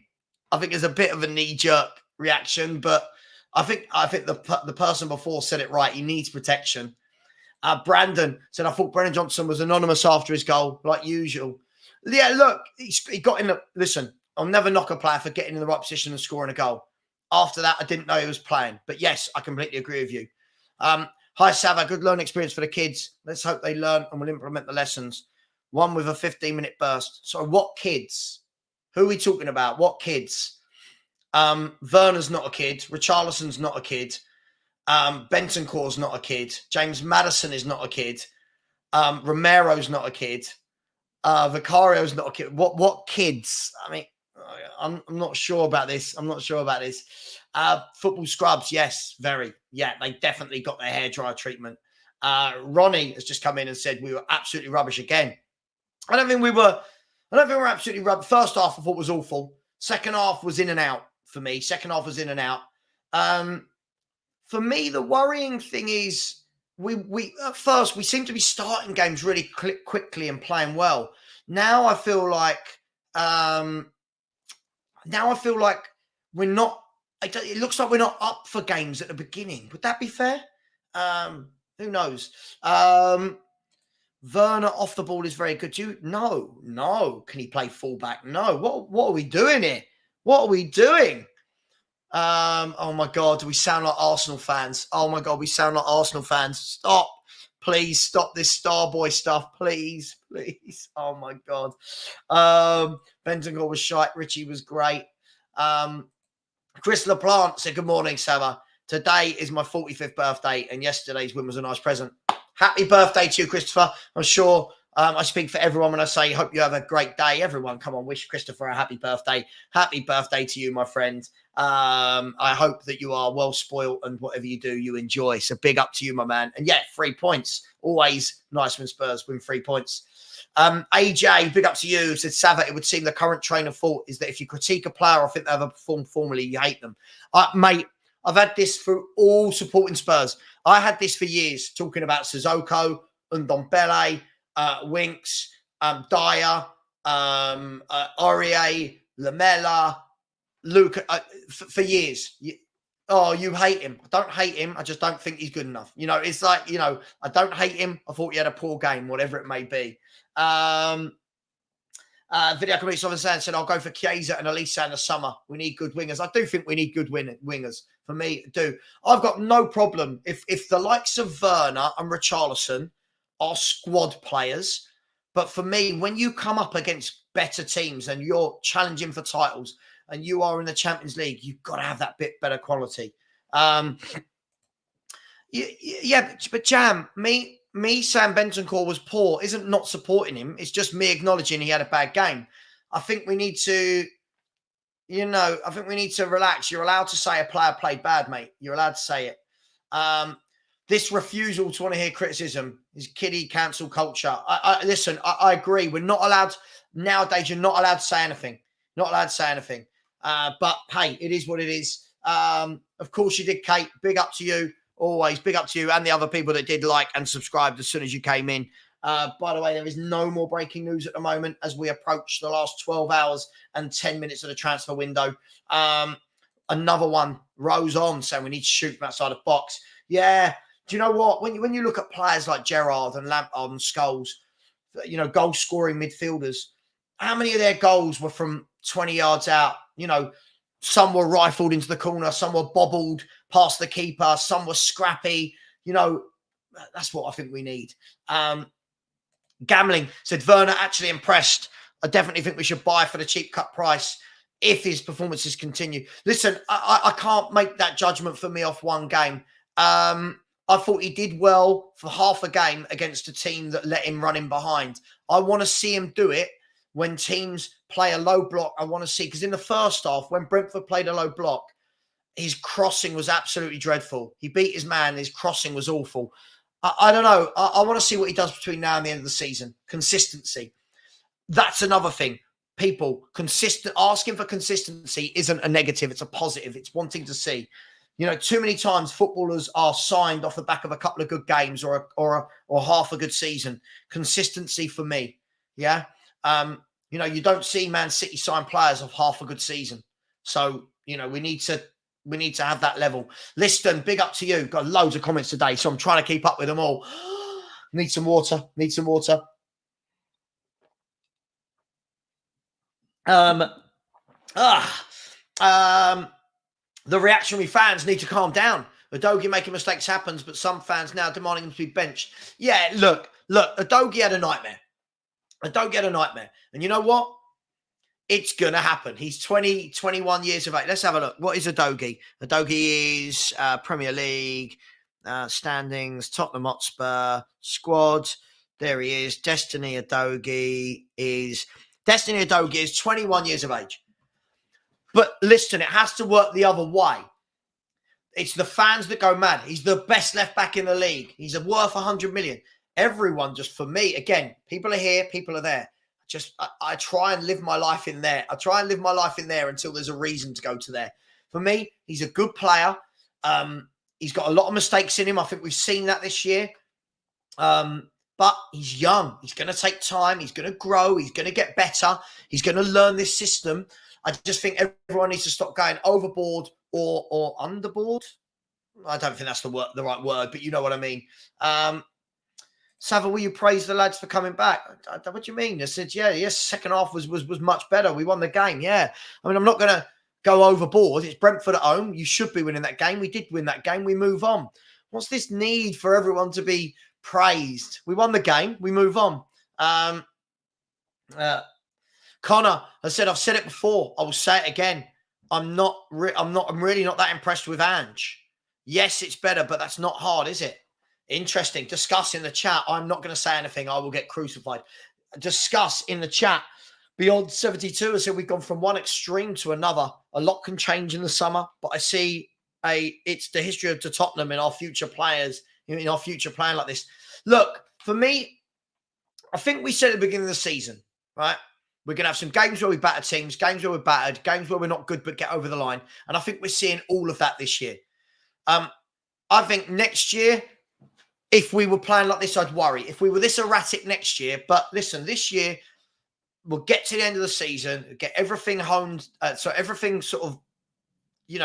I think it's a bit of a knee-jerk reaction, but I think the person before said it right. He needs protection. Brandon said I thought Brennan Johnson was anonymous after his goal, like usual. Yeah, look, he got in the... Listen, I'll never knock a player for getting in the right position and scoring a goal. After that, I didn't know he was playing. But yes, I completely agree with you. Hi, Savva. Good learning experience for the kids. Let's hope they learn and will implement the lessons. One with a 15-minute burst. So what kids? Who are we talking about? What kids? Werner's not a kid. Richarlison's not a kid. Bentancur's not a kid. James Maddison is not a kid. Romero's not a kid. Vicario's not a kid. What kids? I mean, I'm not sure about this. Football scrubs, yes, very. Yeah, they definitely got their hairdryer treatment. Ronnie has just come in and said we were absolutely rubbish again. I don't think we were absolutely rubbish. First half I thought was awful. Second half was in and out for me. For me, the worrying thing is we at first we seem to be starting games really quickly and playing well. Now I feel like we're not. It looks like we're not up for games at the beginning. Would that be fair? Who knows? Werner off the ball is very good. No. Can he play fullback? No. What are we doing here? What are we doing? Oh my God, do we sound like Arsenal fans? Oh my God, we sound like Arsenal fans. Stop. Please stop this Starboy stuff. Please. Oh my God. Bentancur was shite. Richie was great. Chris LaPlante said, good morning, Savva. Today is my 45th birthday and yesterday's win was a nice present. Happy birthday to you, Christopher. I'm sure I speak for everyone when I say hope you have a great day. Everyone, come on, wish Christopher a happy birthday. Happy birthday to you, my friend. I hope that you are well spoiled and whatever you do, you enjoy. So big up to you, my man. And yeah, 3 points. Always nice when Spurs win 3 points. AJ, big up to you. Said, Savva, it would seem the current train of thought is that if you critique a player or think they ever performed formally, you hate them. Mate, I've had this for all supporting Spurs. I had this for years, talking about Sissoko, Ndombele, Winks, Dyer, Aurier, Lamela, Luca, for years. You hate him. I don't hate him. I just don't think he's good enough. It's like, I don't hate him. I thought he had a poor game, whatever it may be. Video community someone said, I'll go for Chiesa and Elisa in the summer. We need good wingers. I do think we need good wingers. For me, I do. I've got no problem if the likes of Werner and Richarlison are squad players. But for me, when you come up against better teams and you're challenging for titles and you are in the Champions League, you've got to have that bit better quality. But Jam, me saying Bentancur was poor isn't not supporting him. It's just me acknowledging he had a bad game. I think we need to, relax. You're allowed to say a player played bad, mate. You're allowed to say it. This refusal to want to hear criticism is kiddie cancel culture. Listen, I agree. We're not allowed, nowadays, you're not allowed to say anything. Not allowed to say anything. But hey, it is what it is. Of course you did, Kate. Big up to you. Always big up to you and the other people that did like and subscribed as soon as you came in. By the way, there is no more breaking news at the moment as we approach the last 12 hours and 10 minutes of the transfer window. Another one rose on saying we need to shoot from outside the box. Yeah. Do you know what? When you look at players like Gerrard and Lampard and Scholes, goal-scoring midfielders, how many of their goals were from 20 yards out? Some were rifled into the corner, some were bobbled past the keeper, some were scrappy. That's what I think we need. Gambling said, Werner actually impressed. I definitely think we should buy for the cheap cut price if his performances continue. Listen, I can't make that judgment for me off one game. I thought he did well for half a game against a team that let him run in behind. I want to see him do it when teams play a low block. I want to see, because in the first half, when Brentford played a low block, his crossing was absolutely dreadful. He beat his man. His crossing was awful. I don't know. I want to see what he does between now and the end of the season. Consistency. That's another thing. People, asking for consistency isn't a negative. It's a positive. It's wanting to see. Too many times footballers are signed off the back of a couple of good games or half a good season. Consistency for me. Yeah. You don't see Man City sign players of half a good season. So, we need to have that level. Liston, big up to you. Got loads of comments today, so I'm trying to keep up with them all. Need some water. The reactionary fans need to calm down. Udogie making mistakes happens, but some fans now demanding him to be benched. Yeah, look, Udogie had a nightmare. Udogie had a nightmare. And you know what? It's going to happen. He's 20, 21 years of age. Let's have a look. What is Udogie? Udogie is Premier League standings, Tottenham Hotspur squad. There he is. Destiny Udogie is 21 years of age. But listen, it has to work the other way. It's the fans that go mad. He's the best left back in the league. He's worth 100 million. Everyone, just for me, again, people are here, people are there. I try and live my life in there. I try and live my life in there until there's a reason to go to there. For me, he's a good player. He's got a lot of mistakes in him. I think we've seen that this year. But he's young. He's going to take time. He's going to grow. He's going to get better. He's going to learn this system. I just think everyone needs to stop going overboard or underboard. I don't think that's the right word, but you know what I mean. Savva, will you praise the lads for coming back? What do you mean? I said, yes, second half was much better. We won the game, yeah. I mean, I'm not going to go overboard. It's Brentford at home. You should be winning that game. We did win that game. We move on. What's this need for everyone to be praised? We won the game. We move on. Connor, I've said it before. I will say it again. I'm really not that impressed with Ange. Yes, it's better, but that's not hard, is it? Interesting. Discuss in the chat. I'm not going to say anything. I will get crucified. Discuss in the chat. Beyond 72, I said we've gone from one extreme to another. A lot can change in the summer, but I see it's the history of Tottenham in our future players, in our future playing like this. Look, for me, I think we said at the beginning of the season, right? We're going to have some games where we batter teams, games where we're battered, games where we're not good but get over the line. And I think we're seeing all of that this year. I think next year, if we were playing like this, I'd worry. If we were this erratic next year, but listen, this year, we'll get to the end of the season, get everything honed, so everything sort of,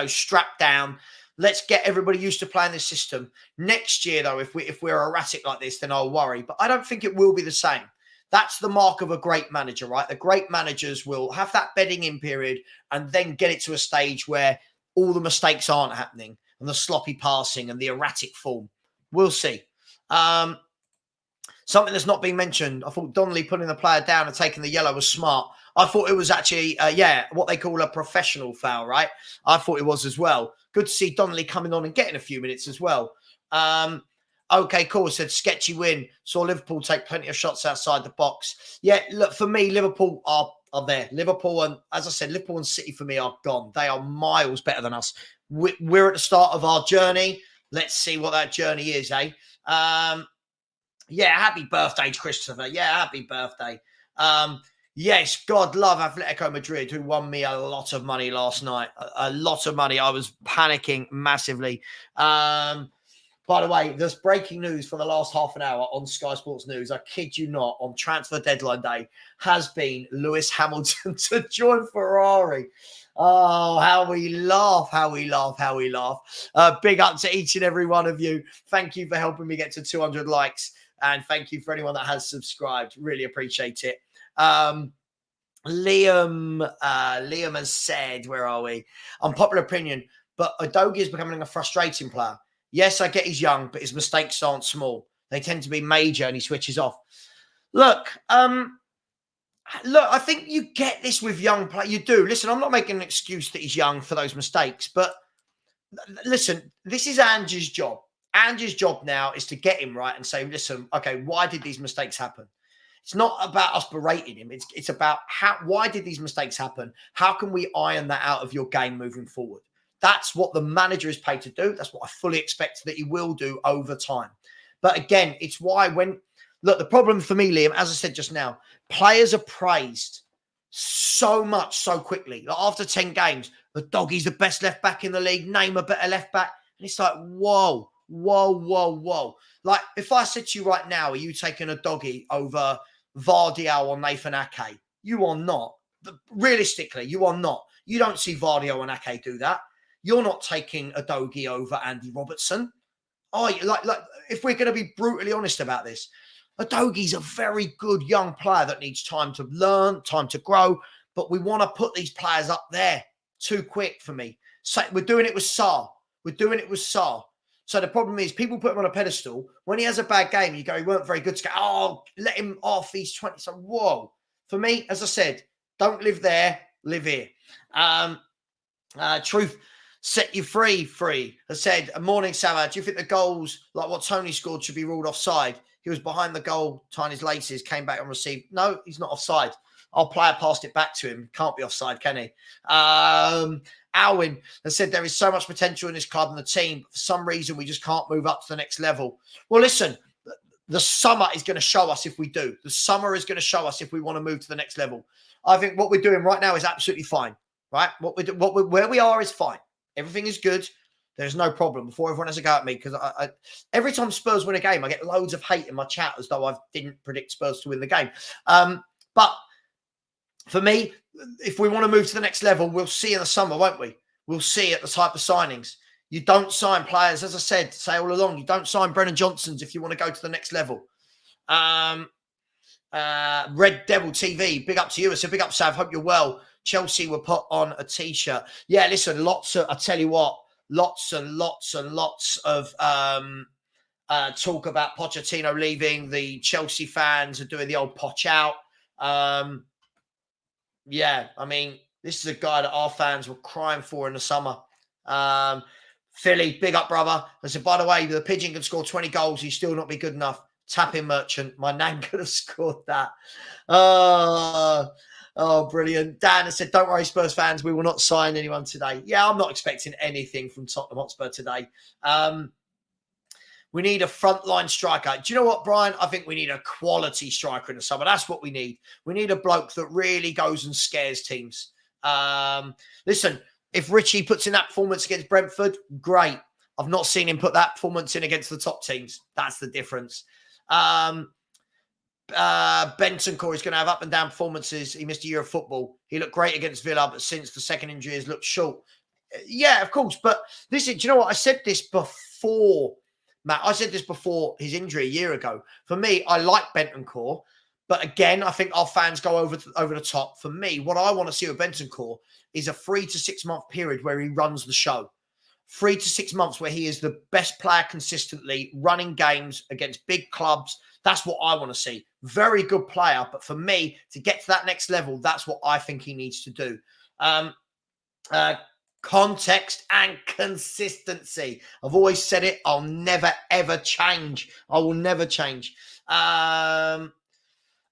strapped down. Let's get everybody used to playing this system. Next year, though, if we're erratic like this, then I'll worry. But I don't think it will be the same. That's the mark of a great manager, right? The great managers will have that bedding in period and then get it to a stage where all the mistakes aren't happening and the sloppy passing and the erratic form. We'll see. Something that's not been mentioned. I thought Donnelly putting the player down and taking the yellow was smart. I thought it was actually, what they call a professional foul, right? I thought it was as well. Good to see Donnelly coming on and getting a few minutes as well. Okay, cool. Said sketchy win. Saw Liverpool take plenty of shots outside the box. Yeah, look, for me, Liverpool are there. Liverpool, and as I said, Liverpool and City for me are gone. They are miles better than us. We're at the start of our journey. Let's see what that journey is, eh? Happy birthday, Christopher. Yeah, happy birthday. Yes, God love Atletico Madrid, who won me a lot of money last night. A lot of money. I was panicking massively. By the way, there's breaking news for the last half an hour on Sky Sports News. I kid you not, on transfer deadline day, has been Lewis Hamilton to join Ferrari. Oh, how we laugh, how we laugh, how we laugh. Big up to each and every one of you. Thank you for helping me get to 200 likes. And thank you for anyone that has subscribed. Really appreciate it. Liam has said, where are we? Unpopular opinion, but Udogie is becoming a frustrating player. Yes, I get he's young, but his mistakes aren't small. They tend to be major and he switches off. Look, I think you get this with young players. You do. Listen, I'm not making an excuse that he's young for those mistakes, but listen, this is Ange's job. Ange's job now is to get him right and say, listen, okay, why did these mistakes happen? It's not about us berating him. It's about why did these mistakes happen? How can we iron that out of your game moving forward? That's what the manager is paid to do. That's what I fully expect that he will do over time. But again, it's why the problem for me, Liam, as I said just now, players are praised so much so quickly. Like after 10 games, the Doggie's the best left back in the league. Name a better left back. And it's like, whoa. Like if I said to you right now, are you taking Udogie over Vardiel or Nathan Ake? You are not. Realistically, you are not. You don't see Vardiel and Ake do that. You're not taking Udogie over Andy Robertson. Oh, like if we're going to be brutally honest about this, Udogie's a very good young player that needs time to learn, time to grow. but we want to put these players up there too quick for me. So we're doing it with Sarr. We're doing it with Sarr. So the problem is people put him on a pedestal. When he has a bad game, you go, he weren't very good to go, oh, let him off. He's 20. So, whoa. For me, as I said, don't live there, live here. Truth set you free. I said, morning, Savva. Do you think the goals, like what Tony scored, should be ruled offside? He was behind the goal, tying his laces, came back and received. No, he's not offside. Our player passed it back to him. Can't be offside, can he? Alwyn has said there is so much potential in this club and the team. But for some reason, we just can't move up to the next level. Well, listen, the summer is going to show us if we do. The summer is going to show us if we want to move to the next level. I think what we're doing right now is absolutely fine, right? Where we are is fine. Everything is good. There's no problem. Before everyone has a go at me, because I every time Spurs win a game, I get loads of hate in my chat as though I didn't predict Spurs to win the game. But for me, if we want to move to the next level, we'll see in the summer, won't we? We'll see at the type of signings. You don't sign players, as I said, say all along, you don't sign Brennan Johnsons if you want to go to the next level. Red Devil TV, big up to you. I said, big up, Sav. Hope you're well. Chelsea were put on a T-shirt. Yeah, listen, I tell you what, lots and lots of talk about Pochettino leaving. The Chelsea fans are doing the old Poch out. Yeah, I mean, this is a guy that our fans were crying for in the summer. Philly, big up, brother. I said, by the way, the Pigeon can score 20 goals. He's still not be good enough. Tap in, Merchant. My nan could have scored that. Oh, brilliant. Dan has said, don't worry, Spurs fans. We will not sign anyone today. Yeah, I'm not expecting anything from Tottenham Hotspur today. We need a frontline striker. Do you know what, Brian? I think we need a quality striker in the summer. That's what we need. We need a bloke that really goes and scares teams. Listen, if Richie puts in that performance against Brentford, great. I've not seen him put that performance in against the top teams. That's the difference. Bentancur is going to have up and down performances. He missed a year of football. He looked great against Villa, but since the second injury has looked short. Yeah, of course. But listen, do you know what? I said this before, Matt. I said this before his injury a year ago. For me, I like Bentancur. But again, I think our fans go over the top. For me, what I want to see with Bentancur is a 3 to 6 month period where he runs the show. 3 to 6 months where he is the best player consistently, running games against big clubs. That's what I want to see. Very good player. But for me, to get to that next level, that's what I think he needs to do. Context and consistency. I've always said it. I'll never, ever change. I will never change.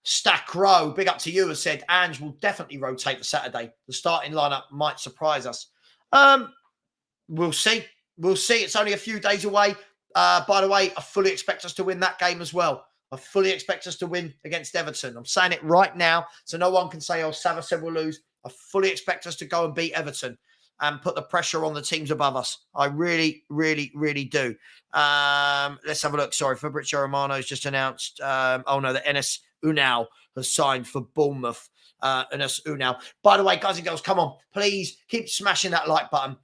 Stack Row, big up to you, has said, Ange will definitely rotate for Saturday. The starting lineup might surprise us. We'll see. We'll see. It's only a few days away. By the way, I fully expect us to win that game as well. I fully expect us to win against Everton. I'm saying it right now, so no one can say, oh, Savva said we'll lose. I fully expect us to go and beat Everton and put the pressure on the teams above us. I really, really, really do. Let's have a look. Sorry, Fabrizio Romano's just announced. That Enes Unal has signed for Bournemouth. Enes Unal. By the way, guys and girls, come on. Please keep smashing that like button.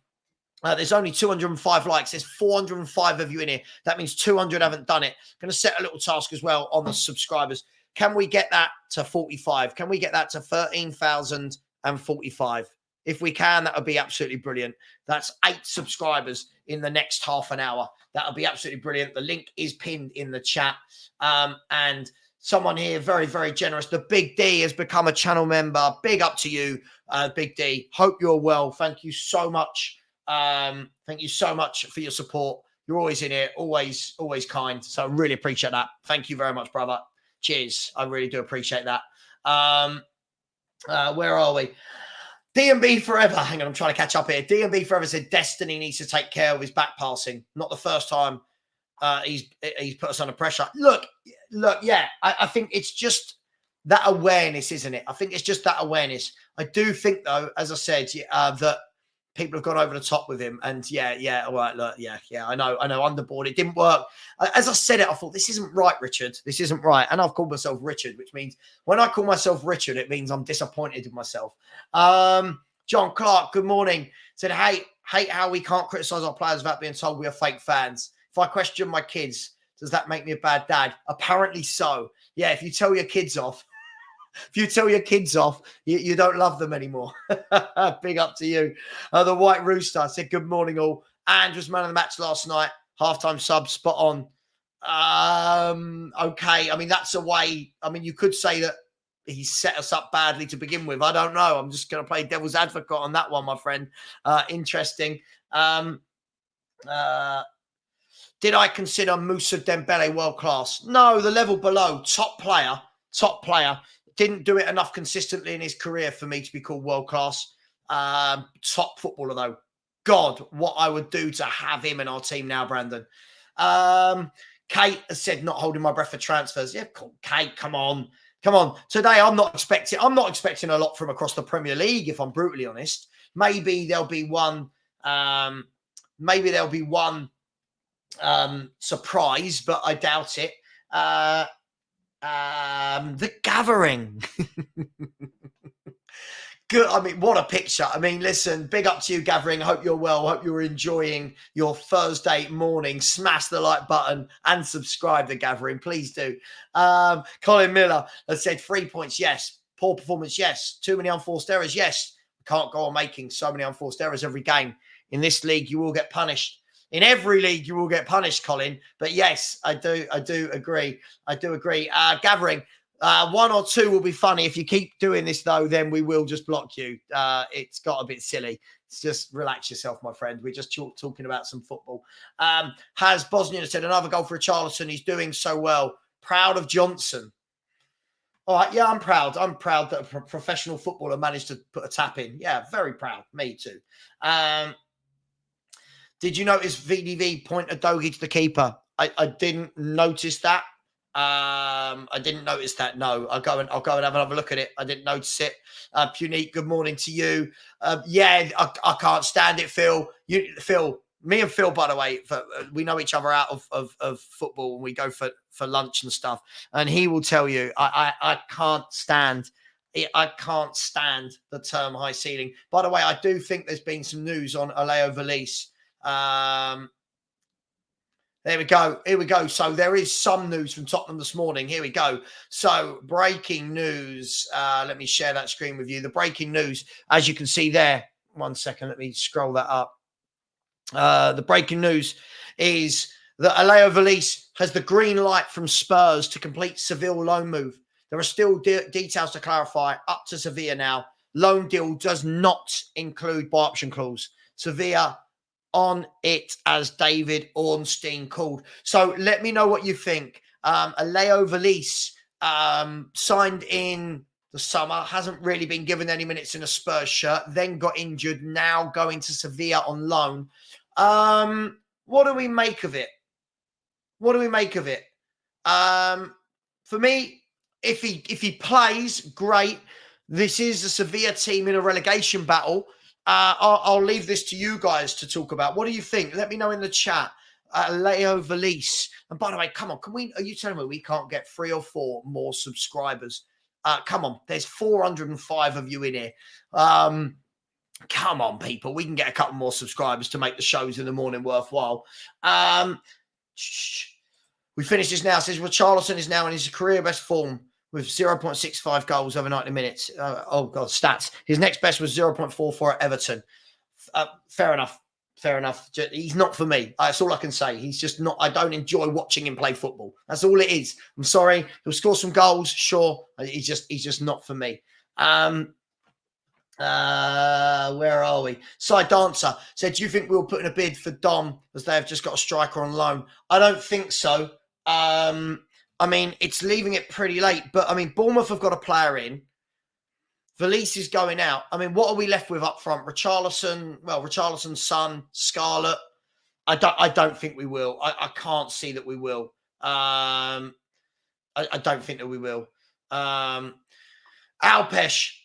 There's only 205 likes. There's 405 of you in here. That means 200 haven't done it. Going to set a little task as well on the subscribers. Can we get that to 45? Can we get that to 13,045? If we can, that would be absolutely brilliant. That's 8 subscribers in the next half an hour. That would be absolutely brilliant. The link is pinned in the chat. And someone here, very, very generous. The Big D has become a channel member. Big up to you, Big D. Hope you're well. Thank you so much. Thank you so much for your support. You're always in here, always kind. So I really appreciate that. Thank you very much, brother. Cheers. I really do appreciate that. Where are we? D&B Forever. Hang on, I'm trying to catch up here. D&B Forever said Destiny needs to take care of his back passing. Not the first time he's put us under pressure. Look, yeah, I think it's just that awareness, isn't it? I think it's just that awareness. I do think, though, as I said, that people have gone over the top with him. And yeah, all right, look, yeah, I know, underboard. It didn't work. As I said it, I thought, this isn't right, Richard. This isn't right. And I've called myself Richard, which means when I call myself Richard, it means I'm disappointed in myself. John Clark, good morning. Said, hate how we can't criticise our players without being told we are fake fans. If I question my kids, does that make me a bad dad? Apparently so. Yeah, if you tell your kids off, If you tell your kids off, you don't love them anymore. Big up to you. The White Rooster said, good morning, all. And was man of the match last night. Halftime sub, spot on. Okay. I mean, that's a way. I mean, you could say that he set us up badly to begin with. I don't know. I'm just going to play devil's advocate on that one, my friend. Interesting. Did I consider Moussa Dembele world class? No, the level below. Top player. Didn't do it enough consistently in his career for me to be called world class. Top footballer, though. God, what I would do to have him in our team now, Brandon. Kate has said not holding my breath for transfers. Yeah, cool. Kate, come on. Today, I'm not expecting a lot from across the Premier League, if I'm brutally honest. Maybe there'll be one surprise, but I doubt it. The Gathering. Good. I mean, what a picture. I mean, listen, big up to you, Gathering. I hope you're well. I hope you're enjoying your Thursday morning. Smash the like button and subscribe to Gathering. Please do. Colin Miller has said 3 points, yes. Poor performance, yes. Too many unforced errors, yes. Can't go on making so many unforced errors every game. In this league, you will get punished. In every league, you will get punished, Colin. But yes, I do agree. Gathering. 1 or 2 will be funny. If you keep doing this, though, then we will just block you. It's got a bit silly. Just relax yourself, my friend. We're just talking about some football. Has Bosnia said another goal for Richarlison. He's doing so well. Proud of Johnson. All right, yeah, I'm proud. I'm proud that a professional footballer managed to put a tap in. Yeah, very proud. Me too. Did you notice VDV pointed Dogi to the keeper? I didn't notice that. I didn't notice that. No, I'll go and have another look at it. I didn't notice it. Punique, good morning to you. Yeah, I can't stand it, Phil. Me and Phil, by the way, we know each other out of football, and we go for lunch and stuff. And he will tell you, I can't stand it. I can't stand the term high ceiling. By the way, I do think there's been some news on Aleo Valise. There we go. Here we go. So there is some news from Tottenham this morning. Here we go. So breaking news. Let me share that screen with you. The breaking news, as you can see there. 1 second. Let me scroll that up. The breaking news is that Aleo Valise has the green light from Spurs to complete Seville loan move. There are still details to clarify. Up to Sevilla now. Loan deal does not include buy option clause. Sevilla on it, as David Ornstein called. So let me know what you think. Aleo Valise signed in the summer, hasn't really been given any minutes in a Spurs shirt, then got injured, now going to Sevilla on loan. What do we make of it? For me, if he plays, great. This is a Sevilla team in a relegation battle. I'll leave this to you guys to talk about. What do you think? Let me know in the chat. Leo Valise. And by the way, come on, are you telling me we can't get 3 or 4 more subscribers? Come on, there's 405 of you in here. Come on, people. We can get a couple more subscribers to make the shows in the morning worthwhile. We finish this now. It says Richarlison is now in his career best form with 0.65 goals over 90 minutes. Oh, God, stats. His next best was 0.44 at Everton. Fair enough. He's not for me. That's all I can say. He's just not. I don't enjoy watching him play football. That's all it is. I'm sorry. He'll score some goals, sure. He's just not for me. Where are we? Side Dancer said, do you think we'll put in a bid for Dom as they have just got a striker on loan? I don't think so. I mean, it's leaving it pretty late, but I mean, Bournemouth have got a player in. Valise is going out. I mean, what are we left with up front? Richarlison's son, Scarlett. I don't think we will. I can't see that we will. I don't think that we will. Alpesh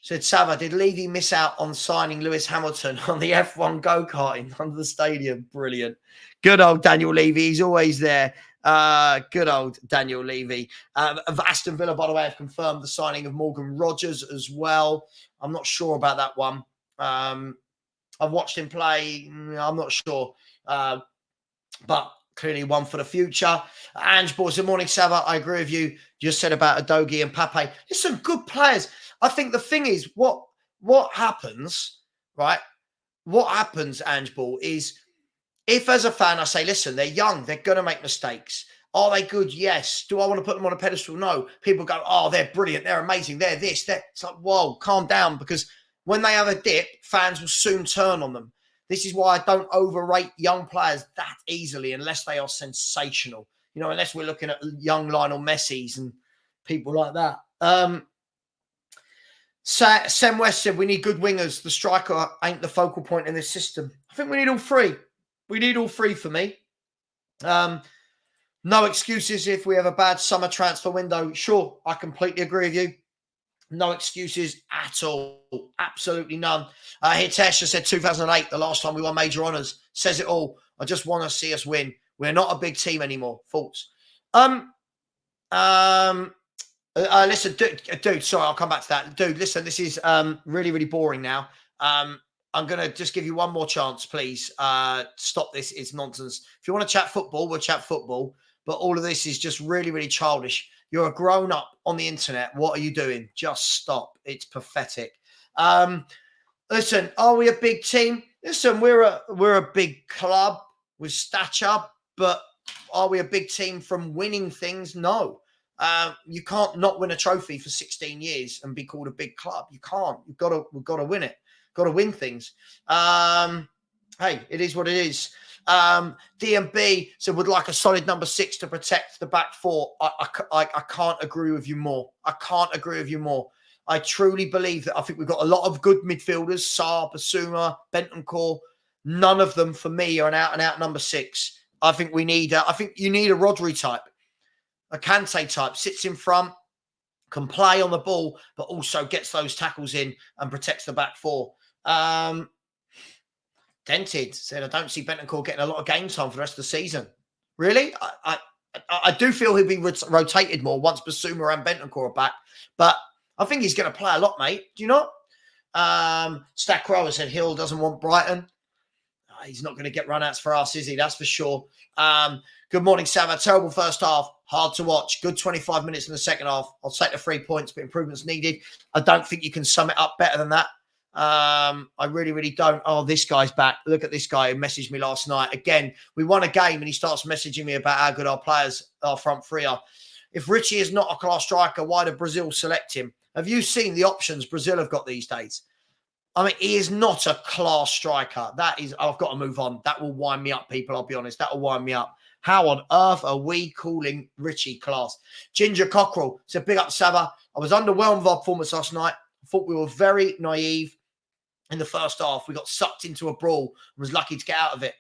said, Savva, did Levy miss out on signing Lewis Hamilton on the F1 go-karting under the stadium? Brilliant. Good old Daniel Levy. He's always there. Good old Daniel Levy. Aston Villa, by the way, have confirmed the signing of Morgan Rogers as well. I'm not sure about that one. I've watched him play. I'm not sure. But Clearly one for the future. Ange Boys, good morning, Savva. I agree with you. Just said about Adogi and Pape. There's some good players. I think the thing is, what happens, right? What happens, Ange Ball, is if as a fan I say, listen, they're young, they're going to make mistakes. Are they good? Yes. Do I want to put them on a pedestal? No. People go, oh, they're brilliant, they're amazing, they're this, they're... It's like, whoa, calm down, because when they have a dip, fans will soon turn on them. This is why I don't overrate young players that easily unless they are sensational. You know, unless we're looking at young Lionel Messi's and people like that. Sam West said, we need good wingers. The striker ain't the focal point in this system. I think we need all three. We need all three for me. No excuses if we have a bad summer transfer window. Sure, I completely agree with you. No excuses at all. Absolutely none. Hitesh said 2008, the last time we won major honours. Says it all. I just want to see us win. We're not a big team anymore. Thoughts? Listen, dude, sorry, I'll come back to that. Dude, listen, this is really, really boring now. I'm going to just give you one more chance, please. Stop this. It's nonsense. If you want to chat football, we'll chat football. But all of this is just really, really childish. You're a grown-up on the internet. What are you doing? Just stop. It's pathetic. Listen, are we a big team? Listen, we're a big club with stature, but are we a big team from winning things? No. You can't not win a trophy for 16 years and be called a big club. You can't. We've got to win it. Got to win things. Hey, it is what it is. DMB said would like a solid number 6 to protect the back four. I can't agree with you more. I can't agree with you more. I truly believe that I think we've got a lot of good midfielders, Saar, Basuma, Bentancur. None of them for me are an out-and-out number 6. I think we need I think you need a Rodri type, a Kante type, sits in front, can play on the ball, but also gets those tackles in and protects the back four. Dented said, I don't see Bentancur getting a lot of game time for the rest of the season. Really? I do feel he'll be rotated more once Basuma and Bentancur are back, but I think he's going to play a lot, mate. Do you not? Stack Rower said Hill doesn't want Brighton. He's not going to get run-outs for us, is he? That's for sure. Good morning, Savva. Terrible first half. Hard to watch. Good 25 minutes in the second half. I'll take the 3 points, but improvements needed. I don't think you can sum it up better than that. I really, really don't. Oh, this guy's back. Look at this guy who messaged me last night. Again, we won a game and he starts messaging me about how good our players, our front three are. If Richie is not a class striker, why did Brazil select him? Have you seen the options Brazil have got these days? I mean, he is not a class striker. That is, I've got to move on. That will wind me up, people. I'll be honest. That will wind me up. How on earth are we calling Richie class? Ginger Cockrell said, big up, Savva. I was underwhelmed with our performance last night. I thought we were very naive in the first half. We got sucked into a brawl and was lucky to get out of it.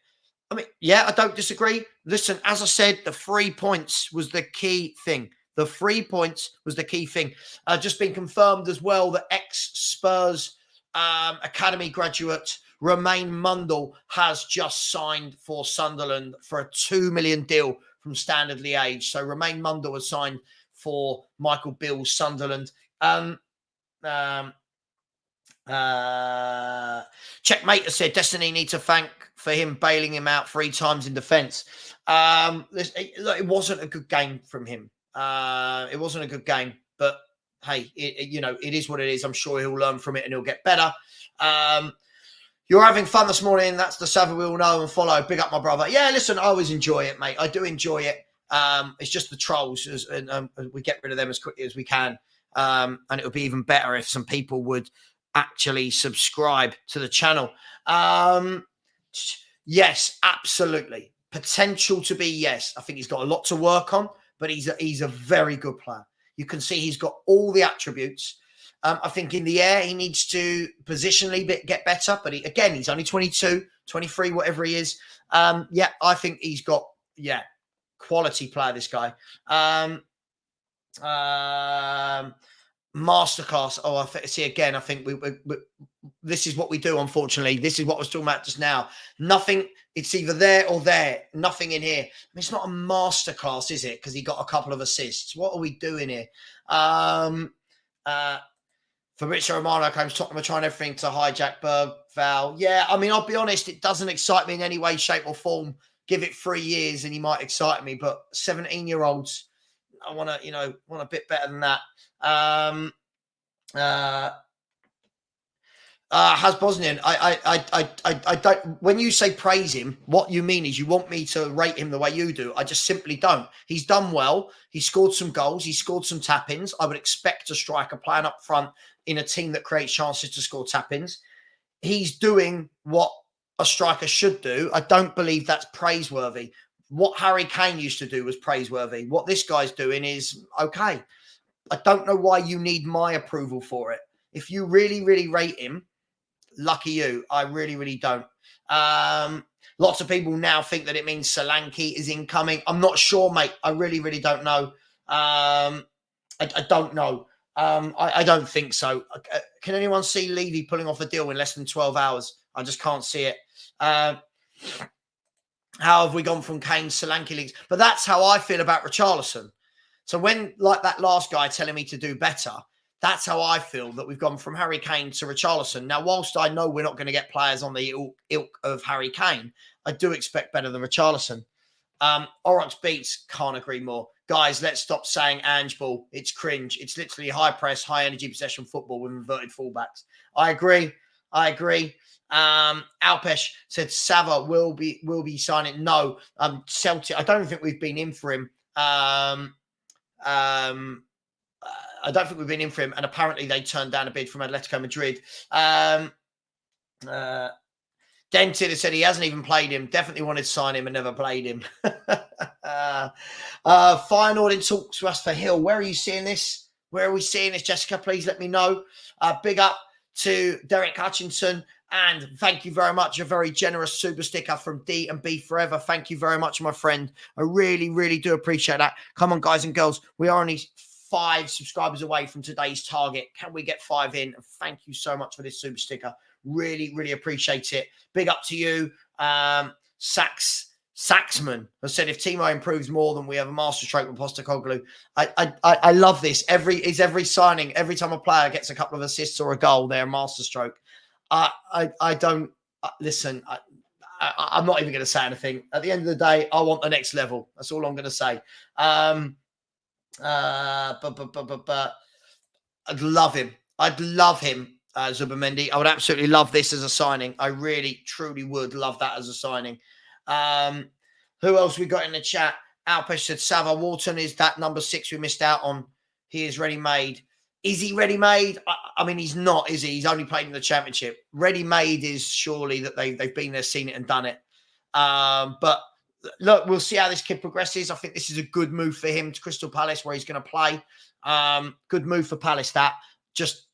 I mean, yeah, I don't disagree. Listen, as I said, the 3 points was the key thing. The 3 points was the key thing. Just been confirmed as well that ex-Spurs Academy graduate Romain Mundell has just signed for Sunderland for a 2 million deal from Standard Liège. So Romain Mundell has signed for Michael Beale's Sunderland. Checkmate has said Destiny need to thank for him bailing him out 3 times in defence. It wasn't a good game from him. It wasn't a good game, but hey, it is what it is. I'm sure he'll learn from it and he'll get better. You're having fun this morning. That's the Savva we all know and follow. Big up, my brother. Yeah, listen, I always enjoy it, mate. I do enjoy it. It's just the trolls, and we get rid of them as quickly as we can. And it would be even better if some people would actually subscribe to the channel. Yes, absolutely. Potential to be, yes. I think he's got a lot to work on, but he's a very good player. You can see he's got all the attributes. I think in the air, he needs to positionally get better. But he's only 22, 23, whatever he is. I think he's got, quality player, this guy. Masterclass. Oh, I think we this is what we do, unfortunately. This is what I was talking about just now. Nothing. It's either there or there. Nothing in here. I mean, it's not a masterclass, is it? Because he got a couple of assists. What are we doing here? Fabrizio Romano claims Tottenham are trying everything to hijack Berg, Val. Yeah, I mean, I'll be honest, it doesn't excite me in any way, shape or form, give it 3 years and he might excite me. But 17-year-olds, I want to, want a bit better than that. Has Bosnian? I don't. When you say praise him, what you mean is you want me to rate him the way you do. I just simply don't. He's done well. He scored some goals. He scored some tap-ins. I would expect a striker playing up front in a team that creates chances to score tap-ins. He's doing what a striker should do. I don't believe that's praiseworthy. What Harry Kane used to do was praiseworthy. What this guy's doing is okay. I don't know why you need my approval for it. If you really, really rate him, lucky you. I really, really don't. Lots of people now think that it means Solanke is incoming. I'm not sure, mate. I really, really don't know. I don't know. I don't think so. Can anyone see Levy pulling off a deal in less than 12 hours? I just can't see it. How have we gone from Kane to Solanke links? But that's how I feel about Richarlison. So when, like that last guy telling me to do better, that's how I feel that we've gone from Harry Kane to Richarlison. Now, whilst I know we're not going to get players on the ilk of Harry Kane, I do expect better than Richarlison. Orox Beats, can't agree more. Guys, let's stop saying Ange ball. It's cringe. It's literally high press, high energy possession football with inverted fullbacks. I agree. Alpesh said Savva will be signing. No, Celtic. I don't think we've been in for him. I don't think we've been in for him, and apparently they turned down a bid from Atletico Madrid. Dented has said he hasn't even played him. Definitely wanted to sign him and never played him. Feyenoord in talks to us for Hill. Where are you seeing this? Where are we seeing this, Jessica? Please let me know. Big up to Derek Hutchinson. And thank you very much. A very generous super sticker from D&B Forever. Thank you very much, my friend. I really, really do appreciate that. Come on, guys and girls. We are only 5 subscribers away from today's target. Can we get 5 in? Thank you so much for this super sticker. Really, really appreciate it. Big up to you. Saxman has said, if Timo improves more than we have a masterstroke with Postecoglou. I love this. Every signing, every time a player gets a couple of assists or a goal, they're a masterstroke. I don't listen. I'm not even going to say anything. At the end of the day, I want the next level. That's all I'm going to say. But I'd love him. Zubamendi. I would absolutely love this as a signing. I really, truly would love that as a signing. Who else we got in the chat? Alpesh said Savva Walton is that number 6 we missed out on. He is ready-made. Is he ready-made? I mean, he's not, is he? He's only played in the Championship. Ready-made is surely that they've been there, seen it and done it. But look, we'll see how this kid progresses. I think this is a good move for him to Crystal Palace where he's going to play. Good move for Palace that. Just,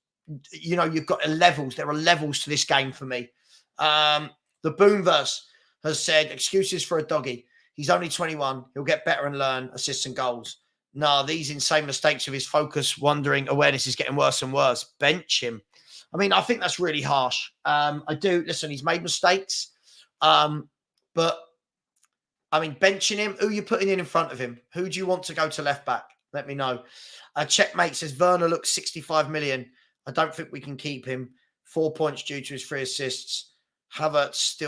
you've got levels. There are levels to this game for me. The Boomverse has said, excuses for a doggy. He's only 21. He'll get better and learn assists and goals. No, these insane mistakes of his focus, wandering, awareness is getting worse and worse. Bench him. I mean, I think that's really harsh. I do. Listen, he's made mistakes. But, I mean, benching him, who are you putting in front of him? Who do you want to go to left back? Let me know. Checkmate says, Werner looks 65 million. I don't think we can keep him. 4 points due to his 3 assists. Havertz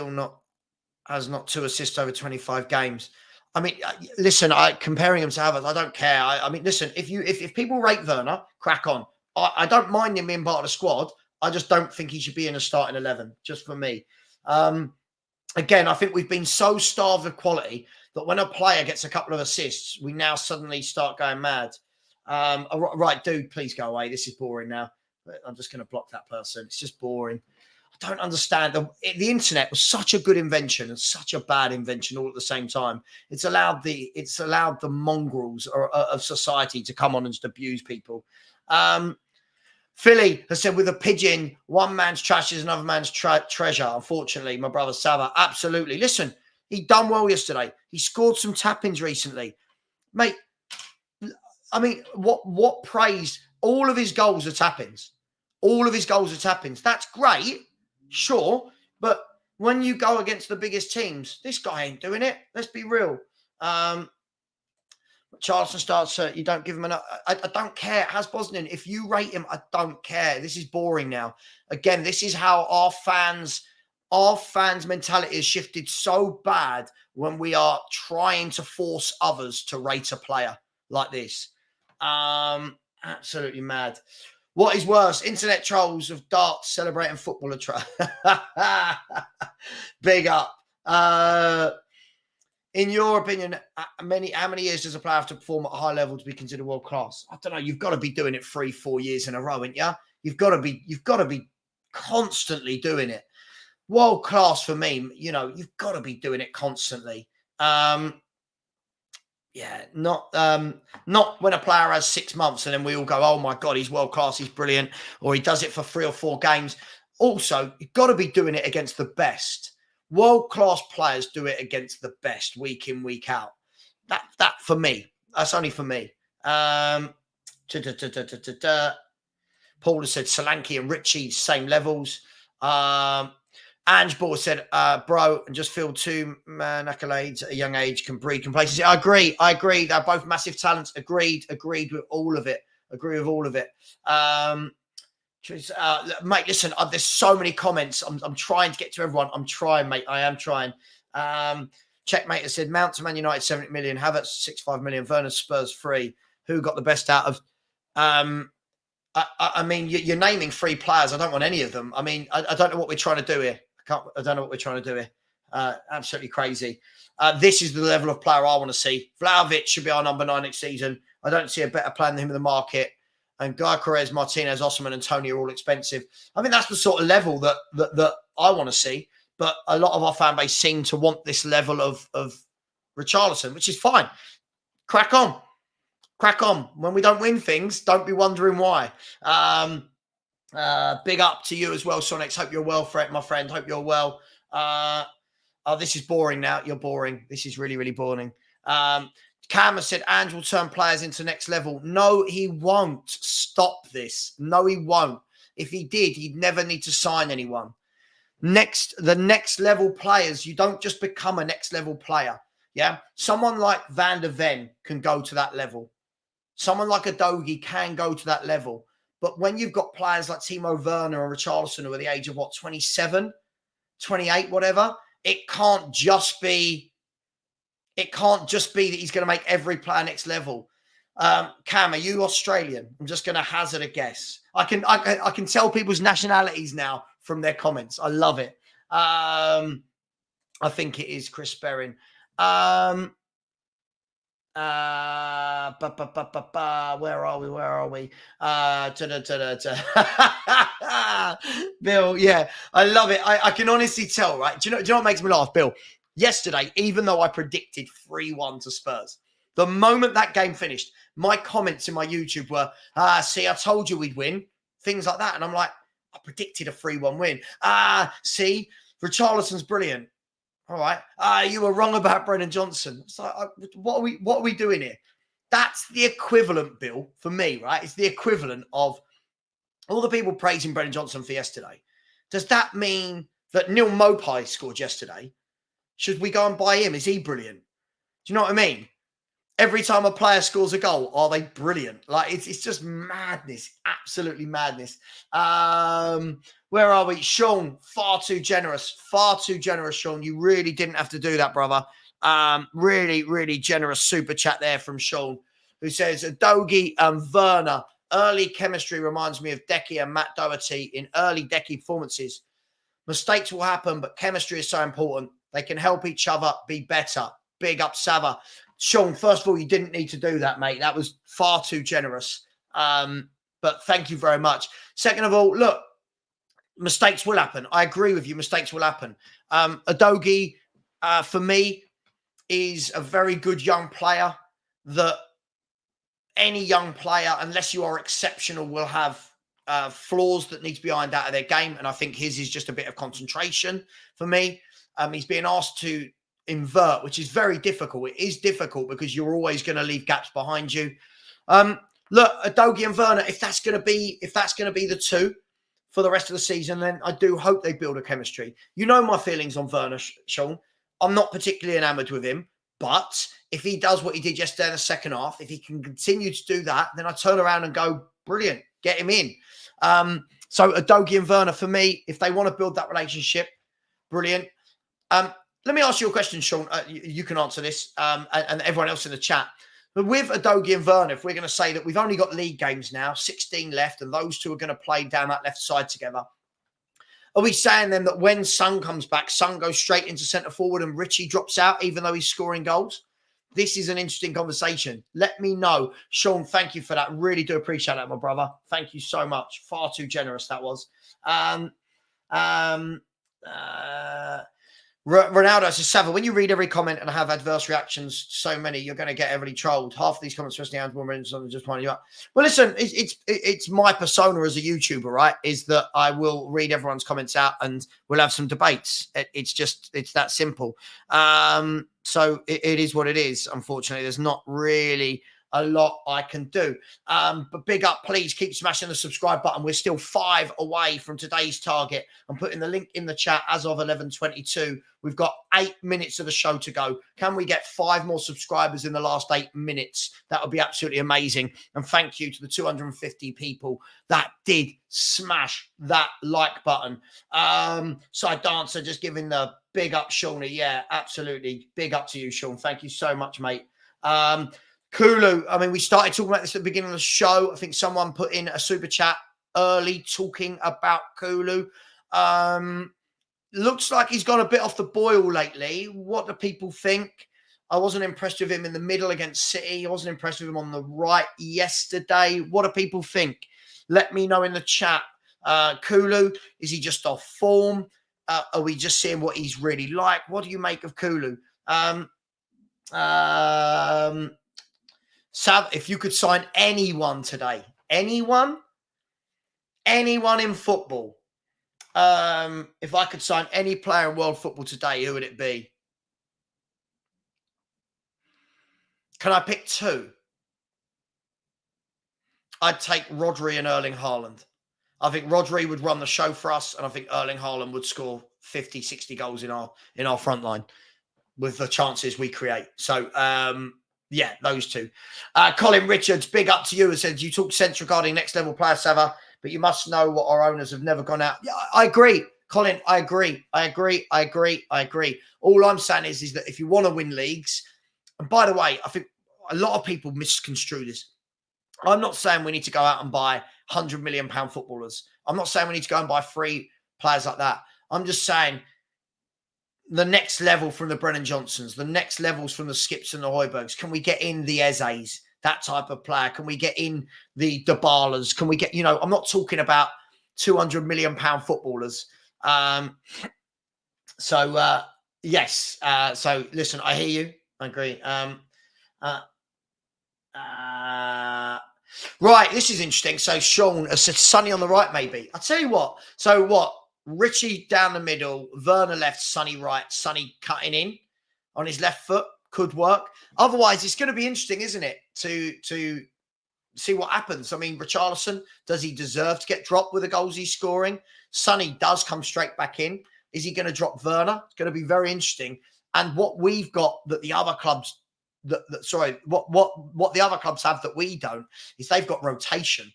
has not 2 assists over 25 games. I mean, listen, comparing him to Savva, I don't care. I mean, listen, if people rate Werner, crack on. I don't mind him being part of the squad. I just don't think he should be in a starting 11, just for me. Again, I think we've been so starved of quality that when a player gets a couple of assists, we now suddenly start going mad. Right, dude, please go away. This is boring now. I'm just going to block that person. It's just boring. I don't understand. The internet was such a good invention and such a bad invention all at the same time. It's allowed the mongrels of society to come on and just abuse people. Philly has said, with a pigeon, one man's trash is another man's treasure. Unfortunately, my brother Savva, absolutely. Listen, he done well yesterday. He scored some tap-ins recently. Mate, I mean, what praise? All of his goals are tap-ins. All of his goals are tap-ins. That's great. Sure, but when you go against the biggest teams, this guy ain't doing it. Let's be real. Charleston starts, you don't give him enough. I don't care. Has Bosnian, if you rate him, I don't care. This is boring now. Again, this is how our fans our fans' mentality has shifted so bad when we are trying to force others to rate a player like this. Absolutely mad. What is worse, internet trolls of darts celebrating footballer Big up. In your opinion, how many years does a player have to perform at a high level to be considered world class? I don't know. You've got to be doing it 3-4 years in a row, haven't you? You've got to be constantly doing it. World class for me, you've got to be doing it constantly. Not when a player has 6 months and then we all go, oh my God, he's world class, he's brilliant, or he does it for 3 or 4 games. Also, you've got to be doing it against the best. World class players do it against the best week in, week out. That for me, that's only for me. Paul has said Solanke and Richie, same levels. Ange said, bro, and just feel 2 man accolades at a young age can breed complacency. I agree. They're both massive talents. Agreed with all of it. Mate, listen, there's so many comments. I'm trying to get to everyone. I'm trying, mate. I am trying. Checkmate has said, Mount to Man United, 70 million. Havertz, 65 million. Werner, Spurs, 3. Who got the best out of... I mean, you're naming 3 players. I don't want any of them. I mean, I don't know what we're trying to do here. I don't know what we're trying to do here. Absolutely crazy. This is the level of player I want to see. Vlahovic should be our number 9 next season. I don't see a better player than him in the market. And Gyökeres, Martinez, Osman, and Tony are all expensive. I mean, that's the sort of level that I want to see. But a lot of our fan base seem to want this level of Richarlison, which is fine. Crack on. When we don't win things, don't be wondering why. Big up to you as well, Sonics. Hope you're well, Fred, my friend. Hope you're well. This is boring now. You're boring. This is really, really boring. Cam has said Ange will turn players into next level. No, he won't. Stop this. No, he won't. If he did, he'd never need to sign anyone. The next level players, you don't just become a next level player. Yeah. Someone like Van der Ven can go to that level. Someone like Udogie can go to that level. But when you've got players like Timo Werner and Richarlison who are the age of 27, 28, whatever, it can't just be that he's going to make every player next level. Cam, are you Australian? I'm just going to hazard a guess. I can tell people's nationalities now from their comments. I love it. I think it is Chris Berrin. Where are we? Bill, yeah, I love it. I can honestly tell, right? Do you know what makes me laugh, Bill? Yesterday, even though I predicted 3-1 to Spurs, the moment that game finished, my comments in my YouTube were, see, I told you we'd win. Things like that. And I'm like, I predicted a 3-1 win. See, Richarlison's brilliant. All right. You were wrong about Brennan Johnson. It's like, what are we doing here? That's the equivalent, Bill, for me, right? It's the equivalent of all the people praising Brennan Johnson for yesterday. Does that mean that Neil Mopai scored yesterday? Should we go and buy him? Is he brilliant? Do you know what I mean? Every time a player scores a goal, are they brilliant? Like, it's just madness. Absolutely madness. Where are we? Sean, far too generous, Sean. You really didn't have to do that, brother. Really, really generous super chat there from Sean, who says, Udogie and Werner, early chemistry reminds me of Decky and Matt Doherty in early Decky performances. Mistakes will happen, but chemistry is so important. They can help each other be better. Big up, Savva. Sean, first of all, you didn't need to do that, mate. That was far too generous. But thank you very much. Second of all, look, mistakes will happen. I agree with you. Mistakes will happen. Udogie, for me, is a very good young player that any young player, unless you are exceptional, will have flaws that need to be ironed out of their game. And I think his is just a bit of concentration for me. He's being asked to invert, which is very difficult. It is difficult because you're always going to leave gaps behind you. Look, Udogie and Werner, if that's going to be the two for the rest of the season, then I do hope they build a chemistry. You know my feelings on Werner, Sean. I'm not particularly enamored with him, but if he does what he did yesterday in the second half, if he can continue to do that, then I turn around and go, brilliant, get him in. So Udogie and Werner, for me, if they want to build that relationship, Brilliant. Let me ask you a question, Sean. You can answer this, and everyone else in the chat. But with Udogie and Werner, if we're going to say that we've only got league games now, 16 left, and those two are going to play down that left side together, are we saying then that when Son comes back, Son goes straight into centre forward and Richie drops out, even though he's scoring goals? This is an interesting conversation. Let me know. Sean, thank you for that. Really do appreciate that, my brother. Thank you so much. Far too generous that was. Ronaldo says, Savva, when you read every comment and have adverse reactions, so many, you're going to get everybody trolled. Half of these comments, especially Angepostecoglou, are just pointing you up. Well, listen, it's my persona as a YouTuber, right? Is that I will read everyone's comments out and we'll have some debates. It's that simple. So it is what it is. Unfortunately, there's not really a lot I can do. But big up, please keep smashing the subscribe button. We're still 5 away from today's target. I'm putting the link in the chat as of 11:22. We've got 8 minutes of the show to go. Can we get 5 more subscribers in the last 8 minutes? That would be absolutely amazing. And thank you to the 250 people that did smash that like button. Side Dancer just giving the big up, Shawnee. Yeah, absolutely. Big up to you, Sean. Thank you so much, mate. Kulu, I mean, we started talking about this at the beginning of the show. I think someone put in a super chat early talking about Kulu. Looks like he's gone a bit off the boil lately. What do people think? I wasn't impressed with him in the middle against City. I wasn't impressed with him on the right yesterday. What do people think? Let me know in the chat. Kulu, is he just off form? Are we just seeing what he's really like? What do you make of Kulu? Sav, if you could sign anyone today, anyone in football, if I could sign any player in world football today, who would it be? Can I pick 2? I'd take Rodri and Erling Haaland. I think Rodri would run the show for us, and I think Erling Haaland would score 50, 60 goals in our front line with the chances we create. So, yeah, those 2. Colin Richards, big up to you. It says, you talk sense regarding next level player, Savva, but you must know what our owners have never gone out. Yeah, I agree. Colin, I agree. All I'm saying is that if you want to win leagues, and by the way, I think a lot of people misconstrue this. I'm not saying we need to go out and buy £100 million footballers. I'm not saying we need to go and buy 3 players like that. I'm just saying the next level from the Brennan Johnsons, the next levels from the Skips and the Hoibergs. Can we get in the Ezes, that type of player? Can we get in the Dybalas? Can we get, I'm not talking about £200 million footballers. Yes. So listen, I hear you. I agree. Right, this is interesting. So Sean has said Sonny on the right, maybe. I'll tell you what. So what? Richie down the middle, Werner left, Sonny right, Sonny cutting in on his left foot could work. Otherwise, it's going to be interesting, isn't it, to see what happens. I mean, Richarlison, does he deserve to get dropped with the goals he's scoring? Sonny does come straight back in. Is he going to drop Werner? It's going to be very interesting. And what we've got that the other clubs, what the other clubs have that we don't is they've got rotation.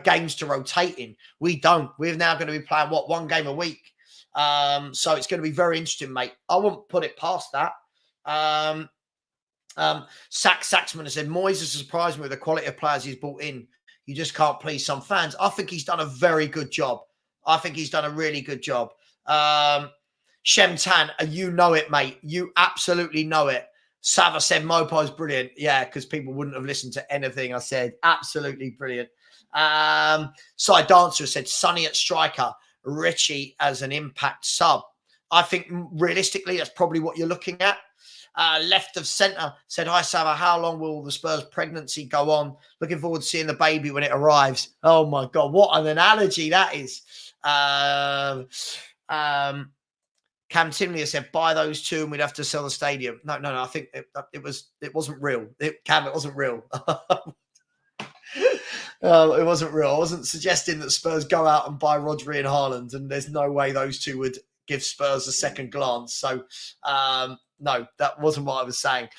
Games to rotate in. We don't. We're now going to be playing, 1 game a week. So it's going to be very interesting, mate. I wouldn't put it past that. Saxman has said, Moyes has surprised me with the quality of players he's brought in. You just can't please some fans. I think he's done a very good job. I think he's done a really good job. Shemtan, you know it, mate. You absolutely know it. Savva said Mopo's brilliant. Yeah, because people wouldn't have listened to anything I said. Absolutely brilliant. Side Dancer said Sonny at striker, Richie as an impact sub. I think realistically that's probably what you're looking at. Left of centre said, hi Savva, how long will the Spurs pregnancy go on? Looking forward to seeing the baby when it arrives. Oh my God, what an analogy that is. Cam Timley said, buy those 2 and we'd have to sell the stadium. No, I think it wasn't real. Cam, it wasn't real. It wasn't real. I wasn't suggesting that Spurs go out and buy Rodri and Haaland, and there's no way those 2 would give Spurs a second glance. So, no, that wasn't what I was saying.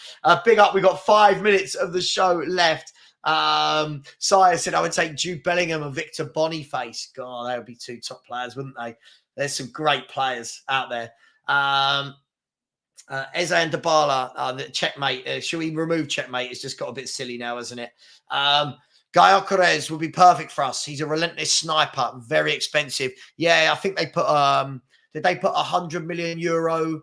Big up. We got 5 minutes of the show left. Sire said, I would take Jude Bellingham and Victor Boniface. God, they would be 2 top players, wouldn't they? There's some great players out there. Eze and Dybala, the checkmate. Should we remove checkmate? It's just got a bit silly now, isn't it? Gael Correz would be perfect for us. He's a relentless sniper, very expensive. Yeah, I think they put did they put €100 million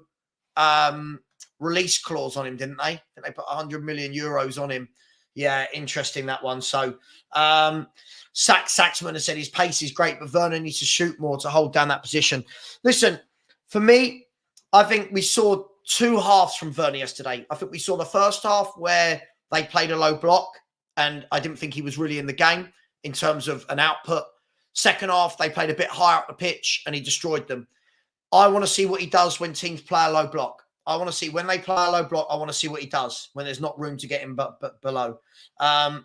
release clause on him, didn't they? I think they put €100 million on him. Yeah, interesting that one. So Saxman has said his pace is great, but Werner needs to shoot more to hold down that position. Listen, for me, I think we saw two halves from Werner yesterday. I think we saw the first half where they played a low block, and I didn't think he was really in the game in terms of an output. Second half, they played a bit higher up the pitch, and he destroyed them. I want to see what he does when teams play a low block. I want to see when they play a low block, I want to see what he does when there's not room to get him but below. I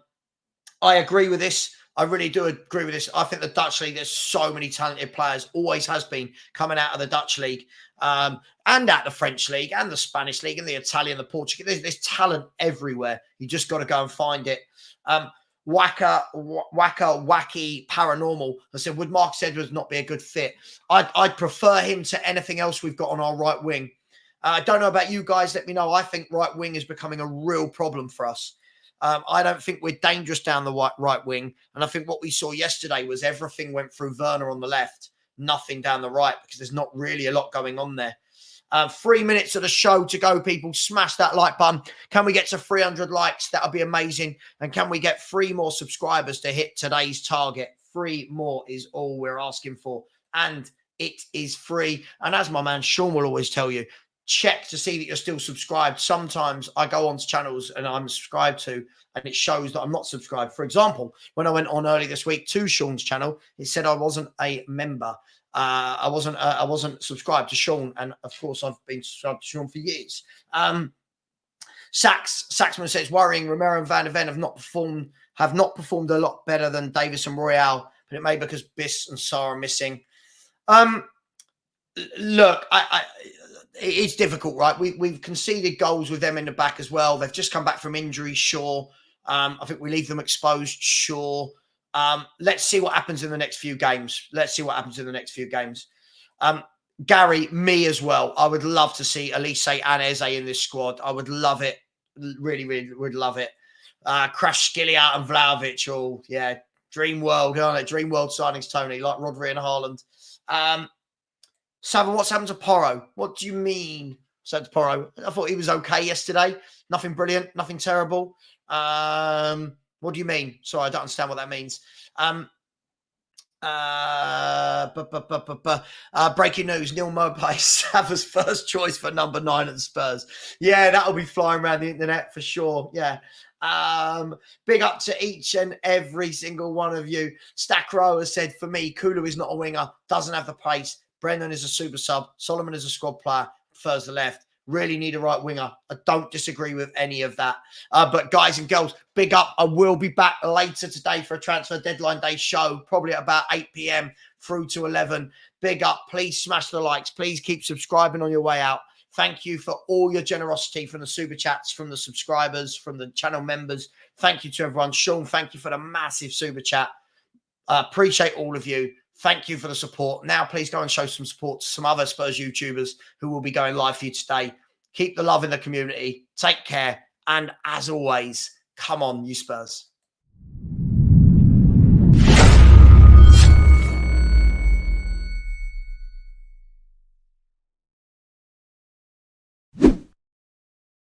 agree with this. I really do agree with this. I think the Dutch league, there's so many talented players, always has been, coming out of the Dutch league and out the French league and the Spanish league and the Italian, the Portuguese. There's talent everywhere. You just got to go and find it. Wacky Paranormal. I said, would Marcus Edwards not be a good fit? I'd prefer him to anything else we've got on our right wing. I don't know about you guys. Let me know. I think right wing is becoming a real problem for us. I don't think we're dangerous down the right wing. And I think what we saw yesterday was everything went through Werner on the left, nothing down the right, because there's not really a lot going on there. 3 minutes of the show to go, people. Smash that like button. Can we get to 300 likes? That would be amazing. And can we get 3 more subscribers to hit today's target? 3 more is all we're asking for. And it is free. And as my man Sean will always tell you, check to see that you're still subscribed. Sometimes I go onto channels and I'm subscribed to, and it shows that I'm not subscribed. For example, when I went on early this week to Sean's channel, it said I wasn't a member. I wasn't subscribed to Sean, and of course I've been subscribed to Sean for years. Saxman says worrying. Romero and Van de Ven have not performed a lot better than Davis and Royale, but it may be because Biss and Sarr are missing. Look, it's difficult, right? We've conceded goals with them in the back as well. They've just come back from injury, sure. I think we leave them exposed, sure. Let's see what happens in the next few games. Gary, me as well. I would love to see Elise and Eze in this squad. I would love it. Really, really would love it. Crash Skilliat and Vlahovic. Oh, yeah. Dream world, aren't it? Dream world signings, Tony, like Rodri and Haaland. Savva, what's happened to Porro? What do you mean? Said to Porro. I thought he was okay yesterday. Nothing brilliant, nothing terrible. What do you mean? Sorry, I don't understand what that means. Breaking news, Neil Maupay, Savva's first choice for number 9 at the Spurs. Yeah, that'll be flying around the internet for sure. Yeah. Big up to each and every single one of you. Stack Row has said, for me, Kulu is not a winger, doesn't have the pace. Brendan is a super sub. Solomon is a squad player, prefers the left. Really need a right winger. I don't disagree with any of that. But guys and girls, big up. I will be back later today for a transfer deadline day show, probably at about 8 p.m. through to 11. Big up. Please smash the likes. Please keep subscribing on your way out. Thank you for all your generosity from the super chats, from the subscribers, from the channel members. Thank you to everyone. Sean, thank you for the massive super chat. Appreciate all of you. Thank you for the support. Now, please go and show some support to some other Spurs YouTubers who will be going live for you today. Keep the love in the community. Take care. And as always, come on, you Spurs.